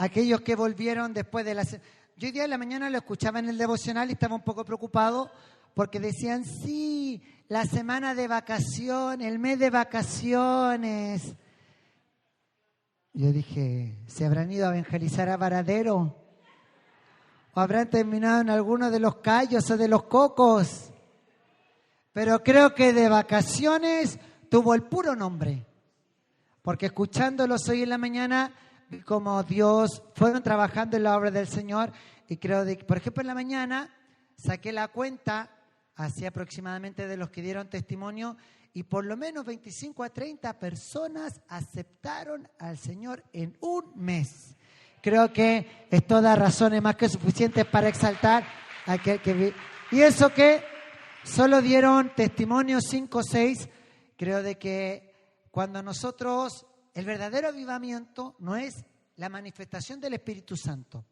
aquellos que volvieron después de Yo hoy día en la mañana lo escuchaba en el devocional y estaba un poco preocupado porque decían, sí, la semana de vacaciones, el mes de vacaciones. Yo dije, ¿se habrán ido a evangelizar a Varadero? ¿O habrán terminado en alguno de los Cayos o de los Cocos? Pero creo que de vacaciones tuvo el puro nombre. Porque escuchándolos hoy en la mañana, como Dios fueron trabajando en la obra del Señor. Y creo que, por ejemplo, en la mañana saqué la cuenta, así aproximadamente de los que dieron testimonio, y por lo menos 25 a 30 personas aceptaron al Señor en un mes. Creo que es toda razones más que suficientes para exaltar a aquel que vive. Y eso que solo dieron testimonio 5 o 6, creo de que cuando nosotros, el verdadero avivamiento no es la manifestación del Espíritu Santo.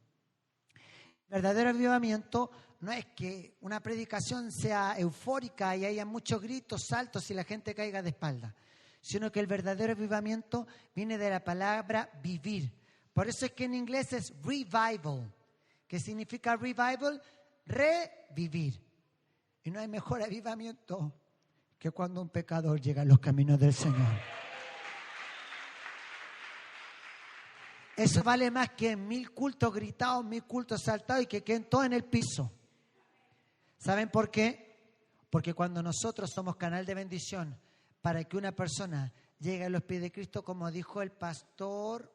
El verdadero avivamiento no es que una predicación sea eufórica y haya muchos gritos, saltos y la gente caiga de espalda, sino que el verdadero avivamiento viene de la palabra vivir. Por eso es que en inglés es revival. ¿Qué significa revival? Revivir. Y no hay mejor avivamiento que cuando un pecador llega a los caminos del Señor. Eso vale más que 1000 cultos gritados, 1000 cultos saltados y que queden todos en el piso. ¿Saben por qué? Porque cuando nosotros somos canal de bendición para que una persona llegue a los pies de Cristo, como dijo el pastor,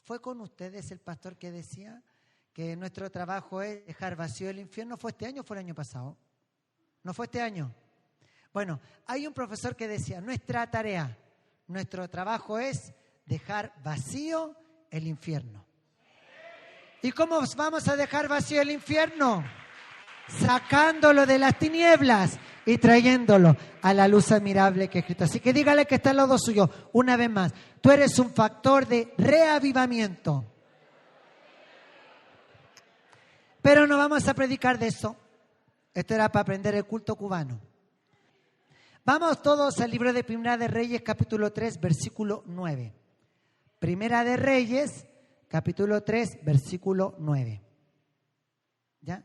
¿fue con ustedes el pastor que decía que nuestro trabajo es dejar vacío el infierno? ¿Fue este año o fue el año pasado? ¿No fue este año? Bueno, hay un profesor que decía, nuestra tarea, nuestro trabajo es dejar vacío el infierno. ¿Y cómo vamos a dejar vacío el infierno? Sacándolo de las tinieblas y trayéndolo a la luz admirable que es Cristo. Así que dígale que está al lado suyo una vez más. Tú eres un factor de reavivamiento. Pero no vamos a predicar de eso. Esto era para aprender el culto cubano. Vamos todos al libro de Primera de Reyes, capítulo 3, versículo 9. Primera de Reyes, capítulo 3, versículo 9. ¿Ya?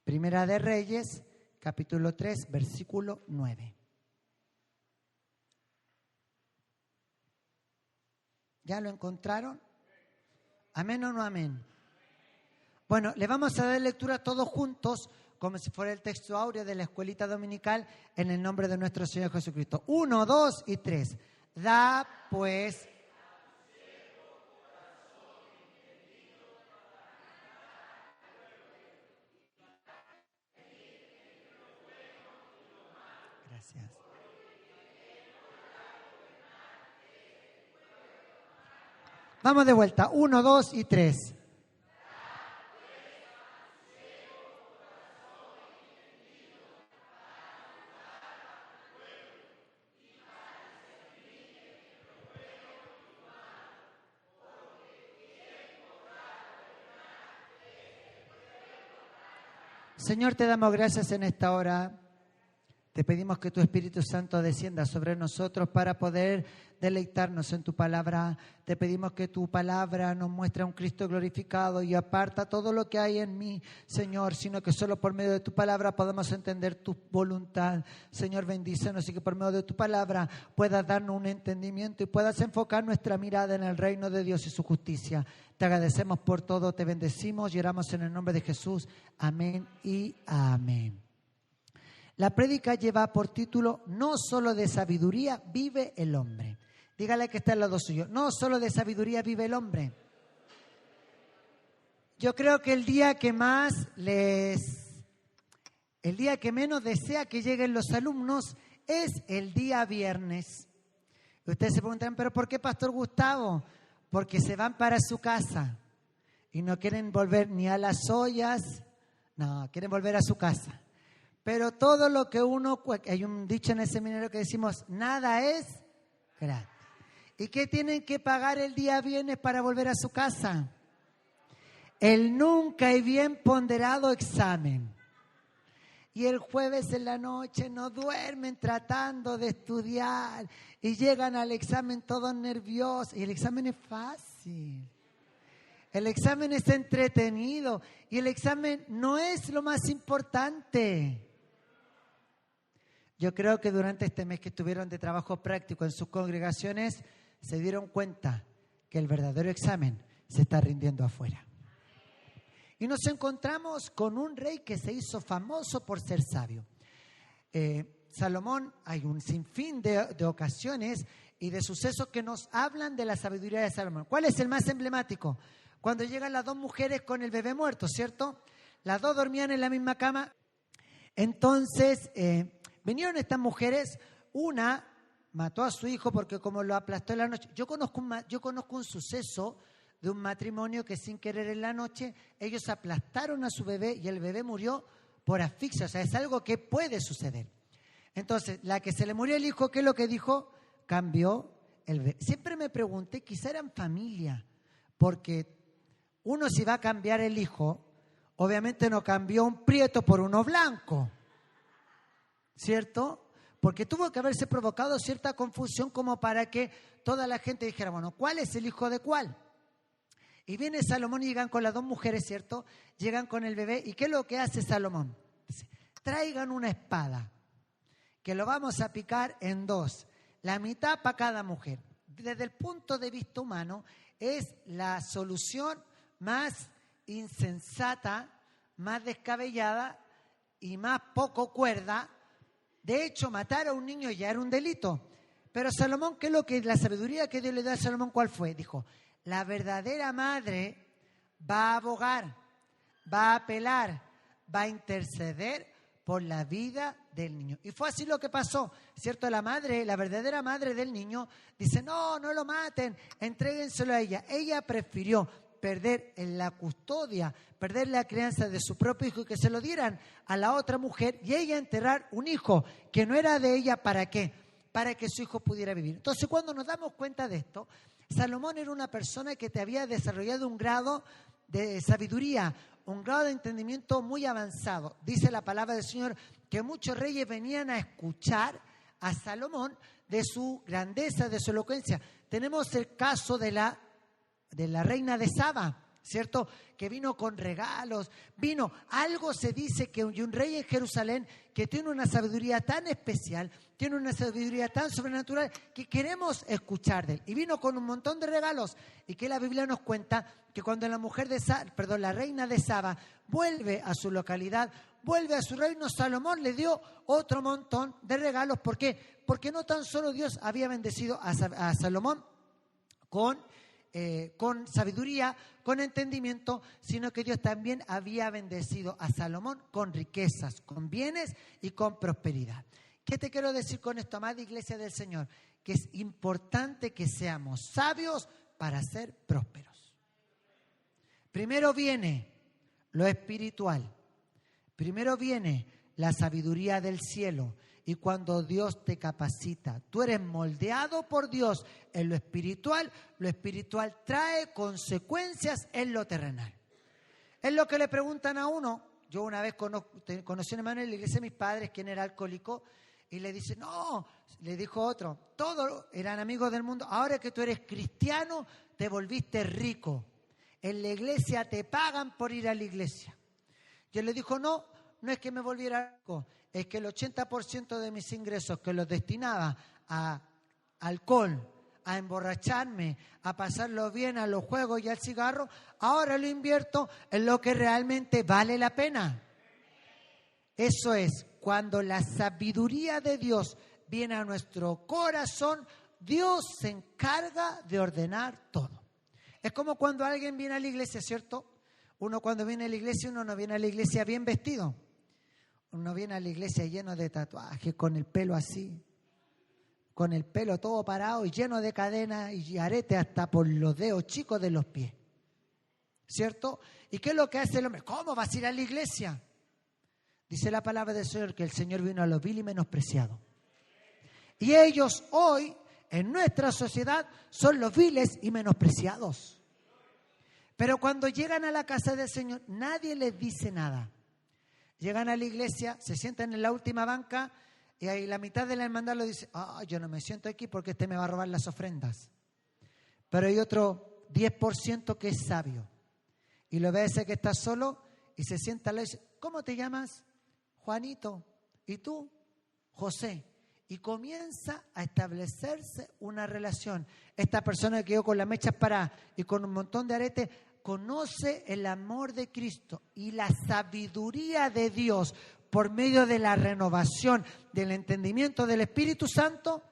Primera de Reyes, capítulo 3, versículo 9. ¿Ya lo encontraron? ¿Amén o no amén? Bueno, le vamos a dar lectura todos juntos, como si fuera el texto áureo de la escuelita dominical, en el nombre de nuestro Señor Jesucristo. 1, 2 y 3. Da pues... Gracias. Vamos de vuelta. 1, 2 y 3. Señor, te damos gracias en esta hora. Te pedimos que tu Espíritu Santo descienda sobre nosotros para poder deleitarnos en tu palabra. Te pedimos que tu palabra nos muestre a un Cristo glorificado y aparta todo lo que hay en mí, Señor, sino que solo por medio de tu palabra podamos entender tu voluntad. Señor, bendícenos y que por medio de tu palabra puedas darnos un entendimiento y puedas enfocar nuestra mirada en el reino de Dios y su justicia. Te agradecemos por todo, te bendecimos y oramos en el nombre de Jesús. Amén y amén. La prédica lleva por título, no solo de sabiduría vive el hombre. Dígale que está al lado suyo, no solo de sabiduría vive el hombre. Yo creo que el día que menos desea que lleguen los alumnos es el día viernes. Ustedes se preguntarán, ¿pero por qué, Pastor Gustavo? Porque se van para su casa y no quieren volver ni a las ollas, no, quieren volver a su casa. Pero todo lo que hay un dicho en el seminario que decimos, nada es gratis. ¿Y qué tienen que pagar el día viernes para volver a su casa? El nunca y bien ponderado examen. Y el jueves en la noche no duermen tratando de estudiar y llegan al examen todos nerviosos. Y el examen es fácil. El examen es entretenido y el examen no es lo más importante. Yo creo que durante este mes que estuvieron de trabajo práctico en sus congregaciones, se dieron cuenta que el verdadero examen se está rindiendo afuera. Y nos encontramos con un rey que se hizo famoso por ser sabio. Salomón, hay un sinfín de ocasiones y de sucesos que nos hablan de la sabiduría de Salomón. ¿Cuál es el más emblemático? Cuando llegan las dos mujeres con el bebé muerto, ¿cierto? Las dos dormían en la misma cama. Entonces, vinieron estas mujeres, una mató a su hijo porque como lo aplastó en la noche. Yo conozco un suceso de un matrimonio que sin querer en la noche, ellos aplastaron a su bebé y el bebé murió por asfixia. O sea, es algo que puede suceder. Entonces, la que se le murió el hijo, ¿qué es lo que dijo? Cambió el bebé. Siempre me pregunté, quizá eran familia, porque uno si va a cambiar el hijo, obviamente no cambió un prieto por uno blanco, ¿cierto? Porque tuvo que haberse provocado cierta confusión como para que toda la gente dijera, bueno, ¿cuál es el hijo de cuál? Y viene Salomón y llegan con las dos mujeres, ¿cierto? Llegan con el bebé. ¿Y qué es lo que hace Salomón? Dice, traigan una espada, que lo vamos a picar en dos, la mitad para cada mujer. Desde el punto de vista humano, es la solución más insensata, más descabellada y más poco cuerda. De hecho, matar a un niño ya era un delito. Pero Salomón, ¿qué es lo que la sabiduría que Dios le da a Salomón? ¿Cuál fue? Dijo, la verdadera madre va a abogar, va a apelar, va a interceder por la vida del niño. Y fue así lo que pasó, ¿cierto? La madre, la verdadera madre del niño, dice, no lo maten, entréguenselo a ella. Ella prefirió perder en la custodia, perder la crianza de su propio hijo y que se lo dieran a la otra mujer y ella enterrar un hijo que no era de ella, ¿para qué? Para que su hijo pudiera vivir. Entonces, cuando nos damos cuenta de esto, Salomón era una persona que te había desarrollado un grado de sabiduría, un grado de entendimiento muy avanzado. Dice la palabra del Señor que muchos reyes venían a escuchar a Salomón de su grandeza, de su elocuencia. Tenemos el caso de la reina de Saba, ¿cierto? Que vino con regalos, algo se dice que un rey en Jerusalén que tiene una sabiduría tan especial, tiene una sabiduría tan sobrenatural que queremos escuchar de él. Y vino con un montón de regalos y que la Biblia nos cuenta que cuando la reina de Saba vuelve a su localidad, vuelve a su reino, Salomón le dio otro montón de regalos. ¿Por qué? Porque no tan solo Dios había bendecido a Salomón con sabiduría, con entendimiento, sino que Dios también había bendecido a Salomón con riquezas, con bienes y con prosperidad. ¿Qué te quiero decir con esto, amada iglesia del Señor? Que es importante que seamos sabios para ser prósperos. Primero viene lo espiritual, primero viene la sabiduría del cielo. Y cuando Dios te capacita, tú eres moldeado por Dios en lo espiritual trae consecuencias en lo terrenal. Es lo que le preguntan a uno. Yo una vez conocí a un hermano en la iglesia de mis padres, quien era alcohólico, y le dice, no, le dijo otro, todos eran amigos del mundo, ahora que tú eres cristiano, te volviste rico. En la iglesia te pagan por ir a la iglesia. Y él le dijo, no es que me volviera rico, es que el 80% de mis ingresos que los destinaba a alcohol, a emborracharme, a pasarlo bien, a los juegos y al cigarro, ahora lo invierto en lo que realmente vale la pena. Eso es, cuando la sabiduría de Dios viene a nuestro corazón, Dios se encarga de ordenar todo. Es como cuando alguien viene a la iglesia, ¿cierto? Uno cuando viene a la iglesia, uno no viene a la iglesia bien vestido. Uno viene a la iglesia lleno de tatuajes, con el pelo así, con el pelo todo parado y lleno de cadenas y aretes hasta por los dedos chicos de los pies. ¿Cierto? ¿Y qué es lo que hace el hombre? ¿Cómo vas a ir a la iglesia? Dice la palabra del Señor que el Señor vino a los vil y menospreciados. Y ellos hoy, en nuestra sociedad, son los viles y menospreciados. Pero cuando llegan a la casa del Señor, nadie les dice nada. Llegan a la iglesia, se sientan en la última banca y ahí la mitad de la hermandad lo dice, yo no me siento aquí porque este me va a robar las ofrendas. Pero hay otro 10% que es sabio. Y lo ve a ese que está solo y se sienta al lado y dice, ¿cómo te llamas? Juanito. ¿Y tú? José. Y comienza a establecerse una relación. Esta persona que quedó con las mechas paradas y con un montón de aretes, conoce el amor de Cristo y la sabiduría de Dios por medio de la renovación del entendimiento del Espíritu Santo.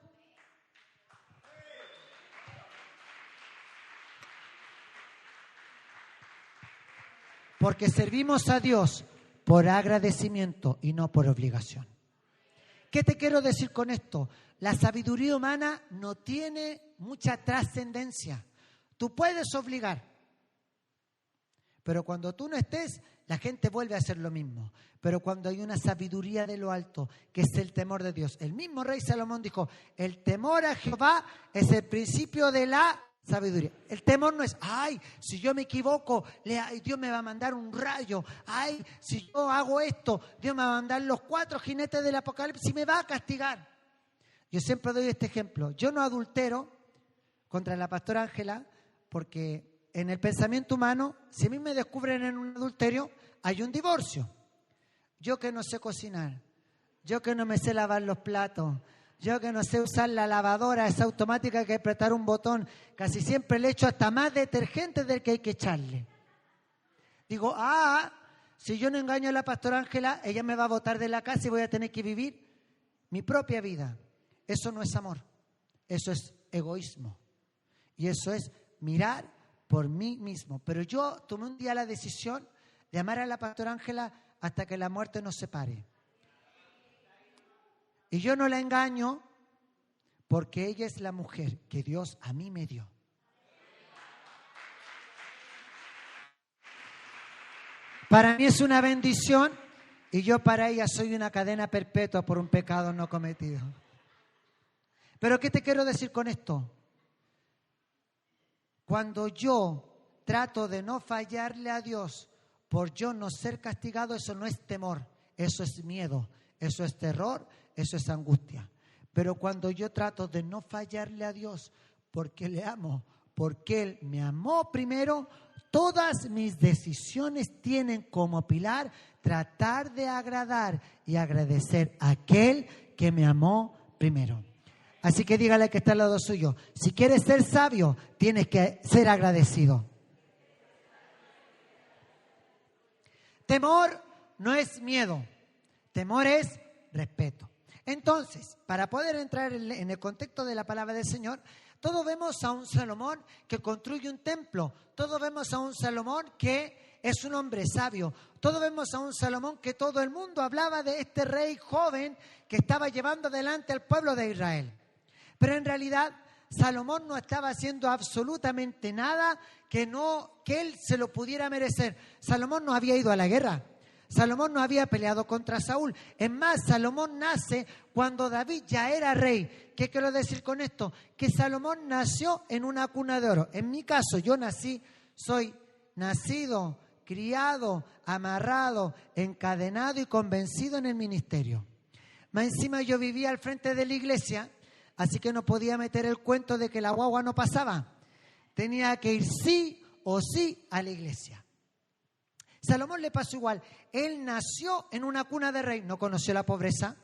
Porque servimos a Dios por agradecimiento y no por obligación. ¿Qué te quiero decir con esto? La sabiduría humana no tiene mucha trascendencia. Tú puedes obligar, pero cuando tú no estés, la gente vuelve a hacer lo mismo. Pero cuando hay una sabiduría de lo alto, que es el temor de Dios. El mismo rey Salomón dijo, el temor a Jehová es el principio de la sabiduría. El temor no es, si yo me equivoco, Dios me va a mandar un rayo. Si yo hago esto, Dios me va a mandar los 4 jinetes del Apocalipsis y me va a castigar. Yo siempre doy este ejemplo. Yo no adultero contra la pastora Ángela porque en el pensamiento humano, si a mí me descubren en un adulterio, hay un divorcio. Yo que no sé cocinar, yo que no me sé lavar los platos, yo que no sé usar la lavadora, esa automática que hay que apretar un botón, casi siempre le echo hasta más detergente del que hay que echarle. Digo, si yo no engaño a la pastora Ángela, ella me va a botar de la casa y voy a tener que vivir mi propia vida. Eso no es amor, eso es egoísmo. Y eso es mirar por mí mismo. Pero yo tomé un día la decisión de amar a la pastora Ángela hasta que la muerte nos separe. Y yo no la engaño porque ella es la mujer que Dios a mí me dio. Para mí es una bendición y yo para ella soy una cadena perpetua por un pecado no cometido. Pero ¿qué te quiero decir con esto? Cuando yo trato de no fallarle a Dios por yo no ser castigado, eso no es temor, eso es miedo, eso es terror, eso es angustia. Pero cuando yo trato de no fallarle a Dios porque le amo, porque Él me amó primero, todas mis decisiones tienen como pilar tratar de agradar y agradecer a aquel que me amó primero. Así que dígale que está al lado suyo, si quieres ser sabio, tienes que ser agradecido. Temor no es miedo, temor es respeto. Entonces, para poder entrar en el contexto de la palabra del Señor, todos vemos a un Salomón que construye un templo, todos vemos a un Salomón que es un hombre sabio, todos vemos a un Salomón que todo el mundo hablaba de este rey joven que estaba llevando adelante al pueblo de Israel. Pero en realidad Salomón no estaba haciendo absolutamente nada que él se lo pudiera merecer. Salomón no había ido a la guerra. Salomón no había peleado contra Saúl. Es más, Salomón nace cuando David ya era rey. ¿Qué quiero decir con esto? Que Salomón nació en una cuna de oro. En mi caso, soy nacido, criado, amarrado, encadenado y convencido en el ministerio. Más encima yo vivía al frente de la iglesia, así que no podía meter el cuento de que la guagua no pasaba. Tenía que ir sí o sí a la iglesia. Salomón le pasó igual. Él nació en una cuna de rey. No conoció la pobreza.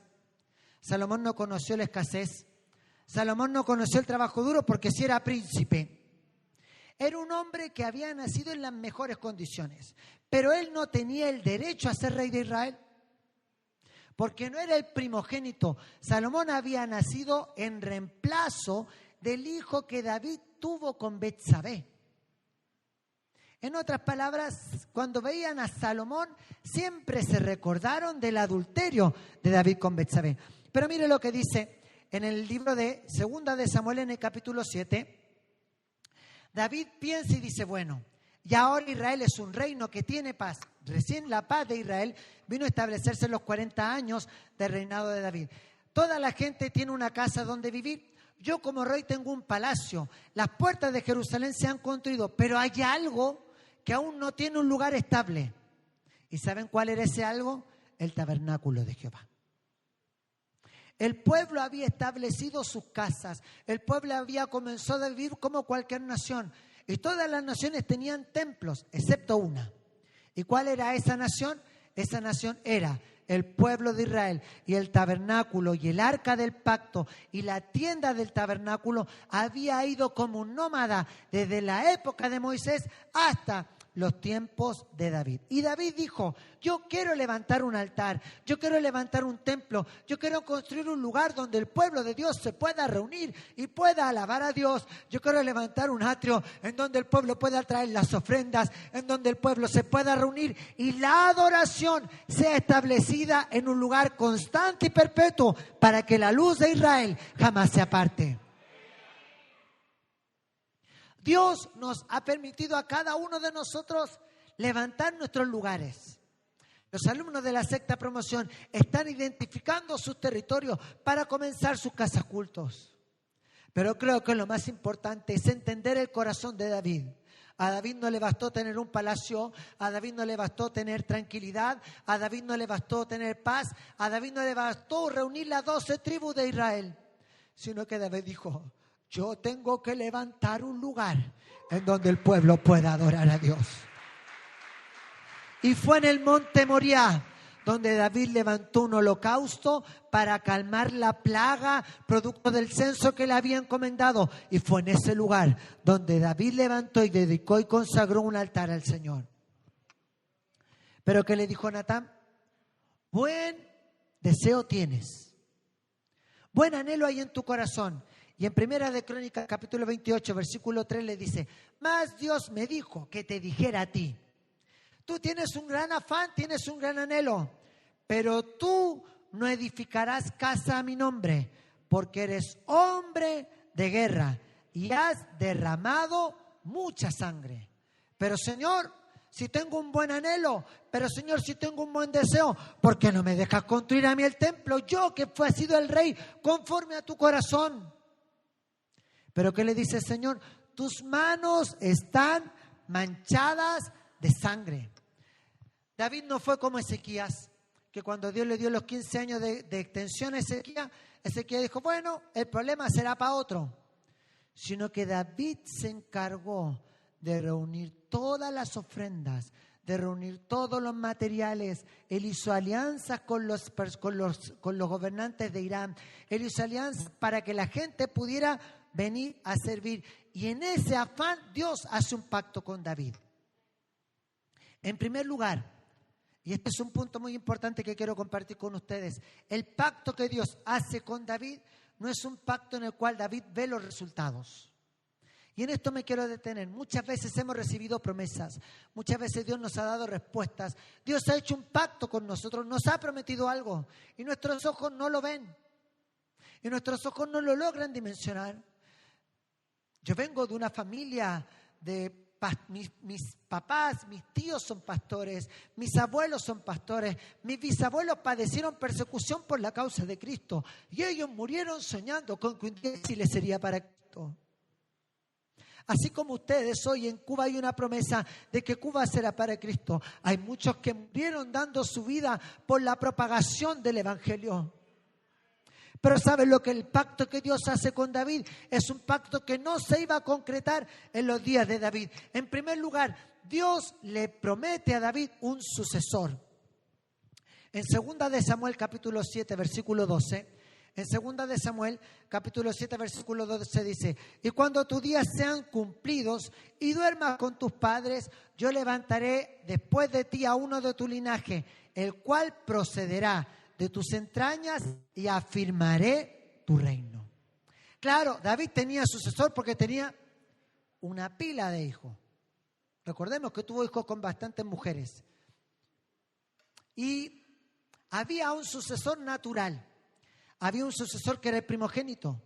Salomón no conoció la escasez. Salomón no conoció el trabajo duro porque sí era príncipe. Era un hombre que había nacido en las mejores condiciones. Pero él no tenía el derecho a ser rey de Israel. Porque no era el primogénito. Salomón había nacido en reemplazo del hijo que David tuvo con Betsabé. En otras palabras, cuando veían a Salomón, siempre se recordaron del adulterio de David con Betsabé. Pero mire lo que dice en el libro de 2 de Samuel, en el capítulo 7. David piensa y dice, bueno, y ahora Israel es un reino que tiene paz. Recién la paz de Israel vino a establecerse en los 40 años del reinado de David. Toda la gente tiene una casa donde vivir. Yo como rey tengo un palacio. Las puertas de Jerusalén se han construido, pero hay algo que aún no tiene un lugar estable. ¿Y saben cuál era ese algo? el tabernáculo de Jehová. El pueblo había establecido sus casas, el pueblo había comenzado a vivir como cualquier nación, y todas las naciones tenían templos, excepto una. ¿Y cuál era esa nación? Esa nación era el pueblo de Israel, y el tabernáculo y el arca del pacto y la tienda del tabernáculo había ido como un nómada desde la época de Moisés hasta los tiempos de David. Y David dijo: yo quiero levantar un altar, yo quiero levantar un templo, yo quiero construir un lugar donde el pueblo de Dios se pueda reunir y pueda alabar a Dios. Yo quiero levantar un atrio en donde el pueblo pueda traer las ofrendas, en donde el pueblo se pueda reunir y la adoración sea establecida en un lugar constante y perpetuo para que la luz de Israel jamás se aparte. Dios nos ha permitido a cada uno de nosotros levantar nuestros lugares. Los alumnos de la sexta promoción están identificando sus territorios para comenzar sus casas cultos. Pero creo que lo más importante es entender el corazón de David. A David no le bastó tener un palacio, a David no le bastó tener tranquilidad, a David no le bastó tener paz, a David no le bastó reunir las 12 tribus de Israel, sino que David dijo: yo tengo que levantar un lugar en donde el pueblo pueda adorar a Dios. Y fue en el monte Moriah donde David levantó un holocausto para calmar la plaga producto del censo que le había encomendado. Y fue en ese lugar donde David levantó y dedicó y consagró un altar al Señor. Pero ¿qué le dijo Natán? Buen deseo tienes, buen anhelo hay en tu corazón. Y en Primera de Crónicas, capítulo 28, versículo 3 le dice: mas Dios me dijo que te dijera a ti, tú tienes un gran afán, tienes un gran anhelo, pero tú no edificarás casa a mi nombre, porque eres hombre de guerra y has derramado mucha sangre. Pero Señor, si tengo un buen anhelo, pero Señor, si tengo un buen deseo, ¿por qué no me dejas construir a mí el templo? Yo que he sido el rey conforme a tu corazón. Pero ¿qué le dice el Señor? Tus manos están manchadas de sangre. David no fue como Ezequías, que cuando Dios le dio los 15 años de extensión a Ezequías dijo: bueno, el problema será para otro. Sino que David se encargó de reunir todas las ofrendas, de reunir todos los materiales. Él hizo alianzas con los gobernantes de Irán. Él hizo alianzas para que la gente pudiera venir a servir. Y en ese afán Dios hace un pacto con David. En primer lugar, y este es un punto muy importante que quiero compartir con ustedes, el pacto que Dios hace con David no es un pacto en el cual David ve los resultados. Y en esto me quiero detener. Muchas veces hemos recibido promesas, muchas veces Dios nos ha dado respuestas, Dios ha hecho un pacto con nosotros, nos ha prometido algo y nuestros ojos no lo ven y nuestros ojos no lo logran dimensionar. Yo vengo de una familia de mis papás, mis tíos son pastores, mis abuelos son pastores, mis bisabuelos padecieron persecución por la causa de Cristo y ellos murieron soñando con que un día sí les sería para Cristo. Así como ustedes, hoy en Cuba hay una promesa de que Cuba será para Cristo. Hay muchos que murieron dando su vida por la propagación del Evangelio. Pero ¿saben lo que el pacto que Dios hace con David? Es un pacto que no se iba a concretar en los días de David. En primer lugar, Dios le promete a David un sucesor. En 2 de Samuel capítulo 7, versículo 12, en 2 de Samuel capítulo 7, versículo 12 dice: y cuando tus días sean cumplidos y duermas con tus padres, yo levantaré después de ti a uno de tu linaje, el cual procederá de tus entrañas y afirmaré tu reino. Claro, David tenía sucesor porque tenía una pila de hijos. Recordemos que tuvo hijos con bastantes mujeres. Y había un sucesor natural. Había un sucesor que era el primogénito.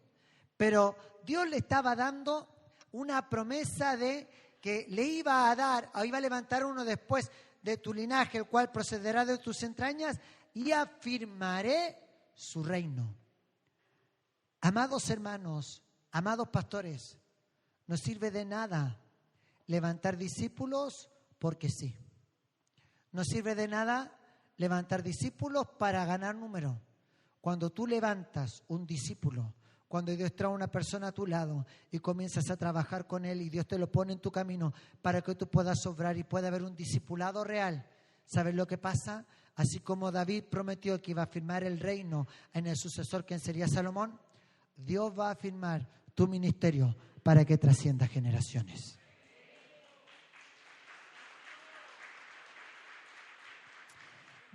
Pero Dios le estaba dando una promesa de que le iba a dar, o iba a levantar uno después de tu linaje, el cual procederá de tus entrañas, y afirmaré su reino. Amados hermanos, amados pastores, no sirve de nada levantar discípulos porque sí. No sirve de nada levantar discípulos para ganar número. Cuando tú levantas un discípulo, cuando Dios trae a una persona a tu lado y comienzas a trabajar con él y Dios te lo pone en tu camino para que tú puedas obrar y pueda haber un discipulado real, ¿sabes lo que pasa? Así como David prometió que iba a firmar el reino en el sucesor, quien sería Salomón, Dios va a firmar tu ministerio para que trascienda generaciones.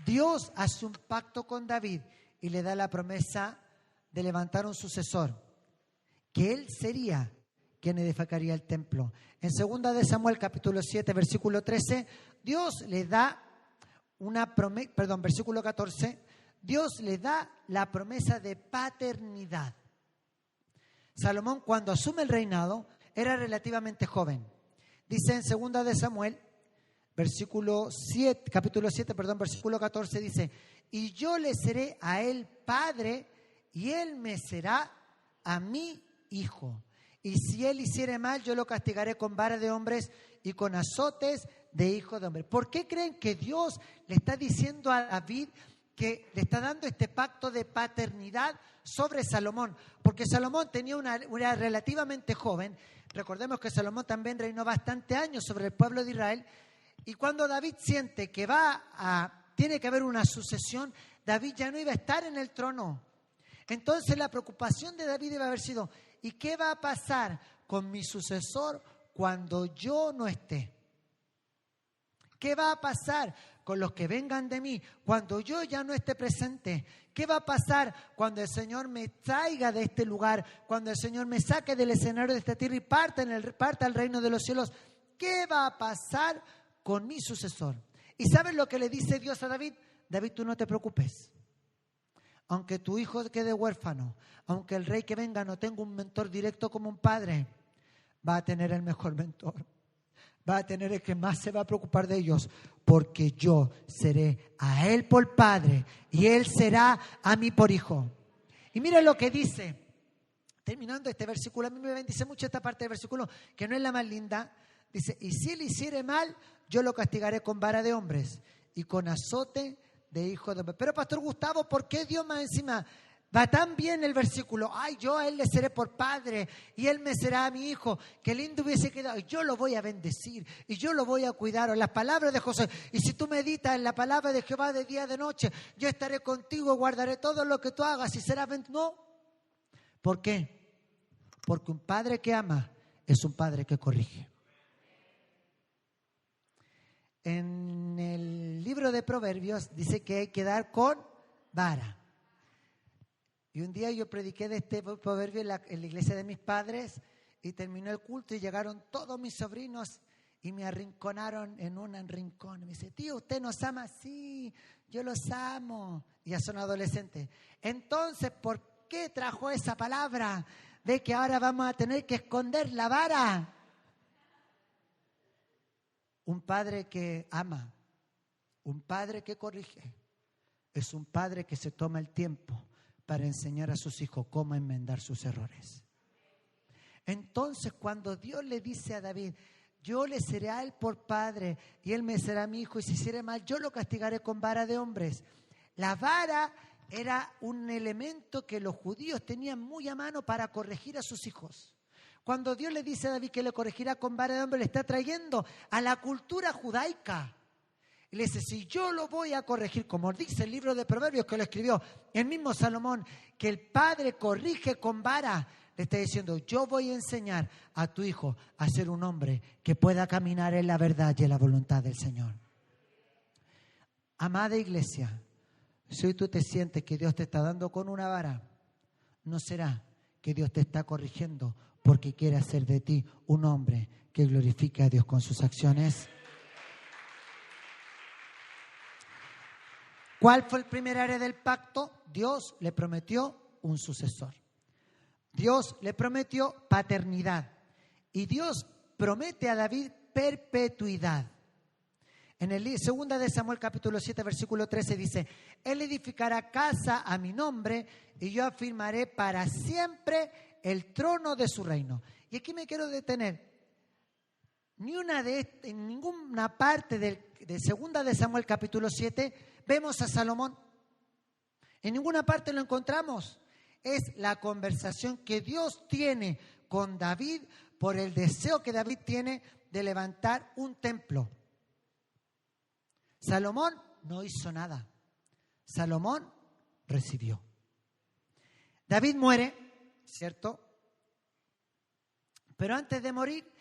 Dios hace un pacto con David y le da la promesa de levantar un sucesor, que él sería quien edificaría el templo. En 2 de Samuel capítulo 7, versículo 13, Dios le da una promesa, versículo 14, Dios le da la promesa de paternidad. Salomón, cuando asume el reinado, era relativamente joven. Dice en 2 de Samuel, capítulo 7, versículo 14, dice: y yo le seré a él padre, y él me será a mí hijo. Y si él hiciere mal, yo lo castigaré con vara de hombres y con azotes de hijo de hombre. ¿Por qué creen que Dios le está diciendo a David que le está dando este pacto de paternidad sobre Salomón? Porque Salomón era relativamente joven. Recordemos que Salomón también reinó bastante años sobre el pueblo de Israel. Y cuando David siente que tiene que haber una sucesión, David ya no iba a estar en el trono. Entonces la preocupación de David iba a haber sido: ¿y qué va a pasar con mi sucesor cuando yo no esté? ¿Qué va a pasar con los que vengan de mí cuando yo ya no esté presente? ¿Qué va a pasar cuando el Señor me traiga de este lugar, cuando el Señor me saque del escenario de esta tierra y parta al reino de los cielos? ¿Qué va a pasar con mi sucesor? ¿Y sabes lo que le dice Dios a David? David, tú no te preocupes. Aunque tu hijo quede huérfano, aunque el rey que venga no tenga un mentor directo como un padre, va a tener el mejor mentor. Va a tener el que más se va a preocupar de ellos, porque yo seré a él por padre y él será a mí por hijo. Y mira lo que dice, terminando este versículo. A mí me bendice mucho esta parte del versículo, que no es la más linda. Dice: y si él hiciere mal, yo lo castigaré con vara de hombres y con azote de hijo de hombre. Pero Pastor Gustavo, ¿por qué Dios más encima? Va tan bien el versículo: ay, yo a él le seré por padre y él me será a mi hijo. Qué lindo hubiese quedado. Yo lo voy a bendecir y yo lo voy a cuidar. O las palabras de José: y si tú meditas en la palabra de Jehová de día y de noche, yo estaré contigo, guardaré todo lo que tú hagas y serás bendecido. No. ¿Por qué? Porque un padre que ama es un padre que corrige. En el libro de Proverbios dice que hay que dar con vara. Y un día yo prediqué de este proverbio en la iglesia de mis padres, y terminó el culto y llegaron todos mis sobrinos y me arrinconaron en un rincón. Me dice: tío, ¿usted nos ama? Sí, yo los amo. Y ya son adolescentes. Entonces, ¿por qué trajo esa palabra de que ahora vamos a tener que esconder la vara? Un padre que ama, un padre que corrige, es un padre que se toma el tiempo para enseñar a sus hijos cómo enmendar sus errores. Entonces, cuando Dios le dice a David: yo le seré a él por padre y él me será mi hijo, y si hiciere mal, yo lo castigaré con vara de hombres. La vara era un elemento que los judíos tenían muy a mano para corregir a sus hijos. Cuando Dios le dice a David que le corregirá con vara de hombre, le está trayendo a la cultura judaica. Y le dice: si yo lo voy a corregir, como dice el libro de Proverbios que lo escribió el mismo Salomón, que el padre corrige con vara, le está diciendo: yo voy a enseñar a tu hijo a ser un hombre que pueda caminar en la verdad y en la voluntad del Señor. Amada iglesia, si hoy tú te sientes que Dios te está dando con una vara, ¿no será que Dios te está corrigiendo porque quiere hacer de ti un hombre que glorifique a Dios con sus acciones? ¿Cuál fue el primer área del pacto? Dios le prometió un sucesor. Dios le prometió paternidad. Y Dios promete a David perpetuidad. En el 2 de Samuel capítulo 7 versículo 13 dice: él edificará casa a mi nombre y yo afirmaré para siempre el trono de su reino. Y aquí me quiero detener. En ninguna parte de 2 de Samuel capítulo 7 vemos a Salomón. En ninguna parte lo encontramos. Es la conversación que Dios tiene con David por el deseo que David tiene de levantar un templo. Salomón no hizo nada. Salomón recibió. David muere, ¿cierto? Pero antes de morir,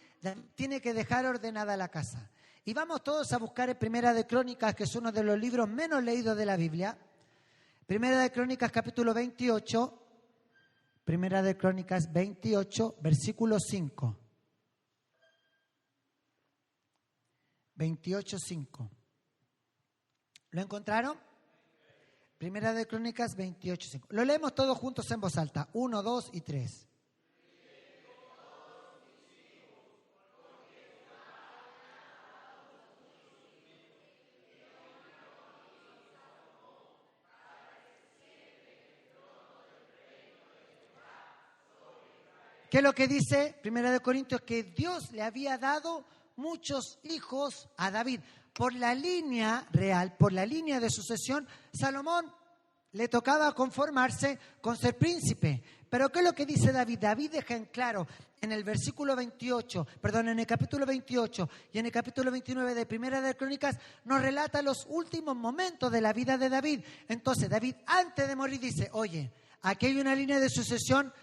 tiene que dejar ordenada la casa. Y vamos todos a buscar en Primera de Crónicas, que es uno de los libros menos leídos de la Biblia. Primera de Crónicas, capítulo 28. Primera de Crónicas 28, versículo 5. 28, 5. ¿Lo encontraron? Primera de Crónicas 28, 5. Lo leemos todos juntos en voz alta. 1, 2 y 3. ¿Qué es lo que dice Primera de Corintios? Que Dios le había dado muchos hijos a David. Por la línea real, por la línea de sucesión, Salomón le tocaba conformarse con ser príncipe. Pero ¿qué es lo que dice David? David deja en claro en el versículo 28, en el capítulo 28 y en el capítulo 29 de Primera de Crónicas, nos relata los últimos momentos de la vida de David. Entonces David, antes de morir, dice, oye, aquí hay una línea de sucesión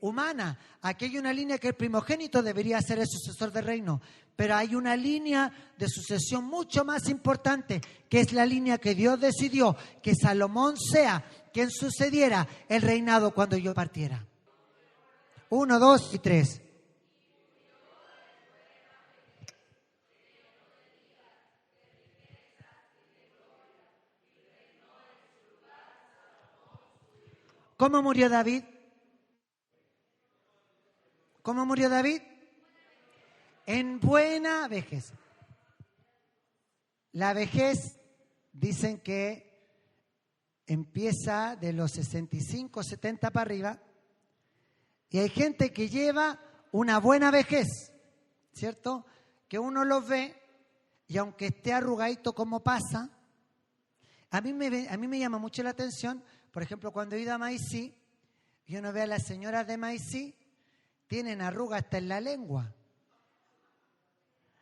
humana, aquí hay una línea que el primogénito debería ser el sucesor del reino, pero hay una línea de sucesión mucho más importante, que es la línea que Dios decidió que Salomón sea quien sucediera el reinado cuando yo partiera. 1, 2 y 3. ¿Cómo murió David? ¿Cómo murió David? En buena vejez. La vejez, dicen que empieza de los 65, 70 para arriba, y hay gente que lleva una buena vejez, ¿cierto? Que uno los ve, y aunque esté arrugadito como pasa, a mí me llama mucho la atención, por ejemplo, cuando he ido a Maicí, y uno ve a las señoras de Maicí, tienen arrugas hasta en la lengua.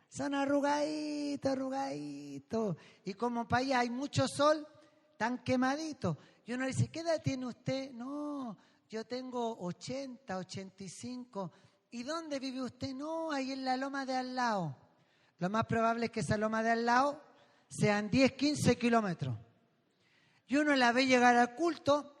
Son arrugaditos. Y como para allá hay mucho sol, tan quemaditos. Y uno le dice, ¿qué edad tiene usted? No, yo tengo 80, 85. ¿Y dónde vive usted? No, ahí en la loma de al lado. Lo más probable es que esa loma de al lado sean 10, 15 kilómetros. Y uno la ve llegar al culto,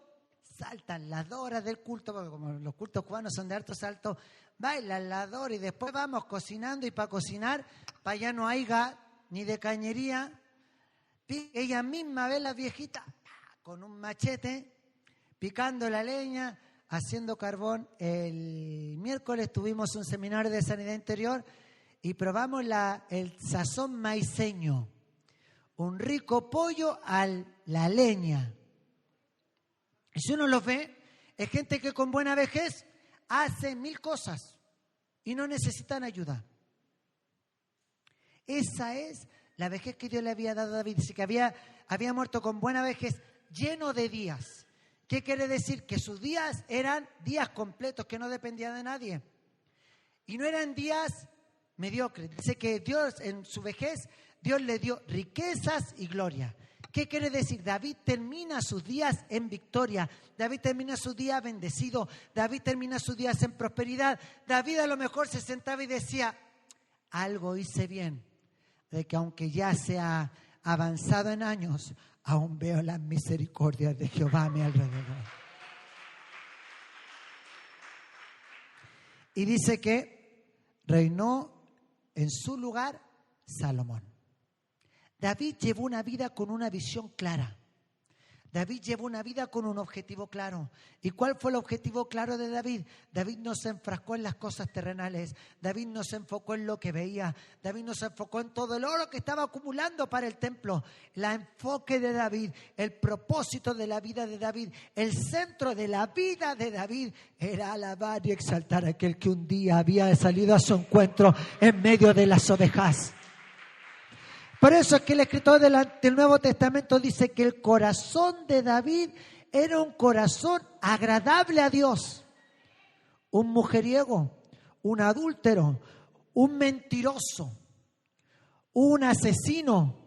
saltan las 2 horas del culto, porque como los cultos cubanos son de alto salto, bailan las 2 horas y después vamos cocinando, y para cocinar, para allá no hay gas ni de cañería. Ella misma ve a las viejitas con un machete, picando la leña, haciendo carbón. El miércoles tuvimos un seminario de sanidad interior y probamos el sazón maiceño, un rico pollo a la leña. Y si uno los ve, es gente que con buena vejez hace 1000 cosas y no necesitan ayuda. Esa es la vejez que Dios le había dado a David. Dice que había muerto con buena vejez, lleno de días. ¿Qué quiere decir? Que sus días eran días completos, que no dependían de nadie. Y no eran días mediocres. Dice que Dios, en su vejez, Dios le dio riquezas y gloria. ¿Qué quiere decir? David termina sus días en victoria. David termina sus días bendecido. David termina sus días en prosperidad. David a lo mejor se sentaba y decía, algo hice bien, de que aunque ya sea avanzado en años, aún veo las misericordias de Jehová a mi alrededor. Y dice que reinó en su lugar Salomón. David llevó una vida con una visión clara. David llevó una vida con un objetivo claro. ¿Y cuál fue el objetivo claro de David? David no se enfrascó en las cosas terrenales. David no se enfocó en lo que veía. David no se enfocó en todo el oro que estaba acumulando para el templo. El enfoque de David, el propósito de la vida de David, el centro de la vida de David era alabar y exaltar a aquel que un día había salido a su encuentro en medio de las ovejas. Por eso es que el escritor del Nuevo Testamento dice que el corazón de David era un corazón agradable a Dios. Un mujeriego, un adúltero, un mentiroso, un asesino.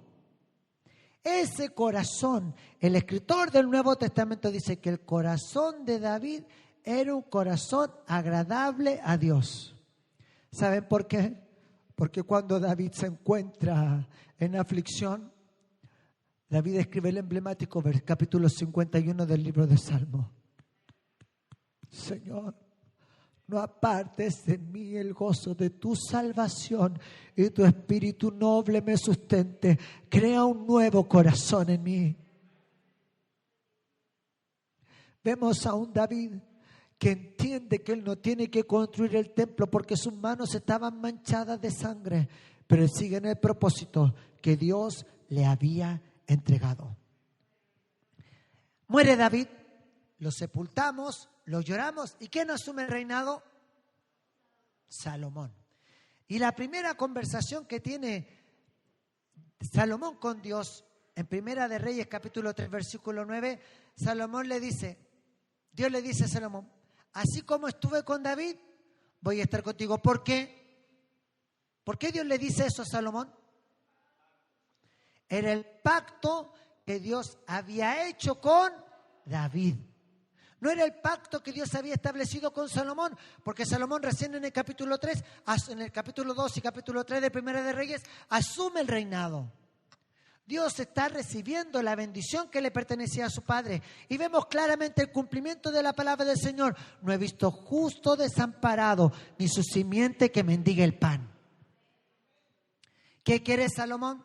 Ese corazón, el escritor del Nuevo Testamento dice que el corazón de David era un corazón agradable a Dios. ¿Saben por qué? Porque cuando David se encuentra en aflicción, David escribe el emblemático capítulo 51 del libro de Salmos. Señor, no apartes de mí el gozo de tu salvación y tu espíritu noble me sustente. Crea un nuevo corazón en mí. Vemos a un David que entiende que él no tiene que construir el templo porque sus manos estaban manchadas de sangre, pero él sigue en el propósito que Dios le había entregado. Muere David, lo sepultamos, lo lloramos. ¿Y quién asume el reinado? Salomón. Y la primera conversación que tiene Salomón con Dios, en Primera de Reyes, capítulo 3, versículo 9, Dios le dice a Salomón, así como estuve con David, voy a estar contigo. ¿Por qué? ¿Por qué Dios le dice eso a Salomón? Era el pacto que Dios había hecho con David. No era el pacto que Dios había establecido con Salomón, porque Salomón recién en el capítulo 3, en el capítulo 2 y capítulo 3 de Primera de Reyes, asume el reinado. Dios está recibiendo la bendición que le pertenecía a su padre. Y vemos claramente el cumplimiento de la palabra del Señor. No he visto justo desamparado, ni su simiente que mendigue el pan. ¿Qué quieres, Salomón?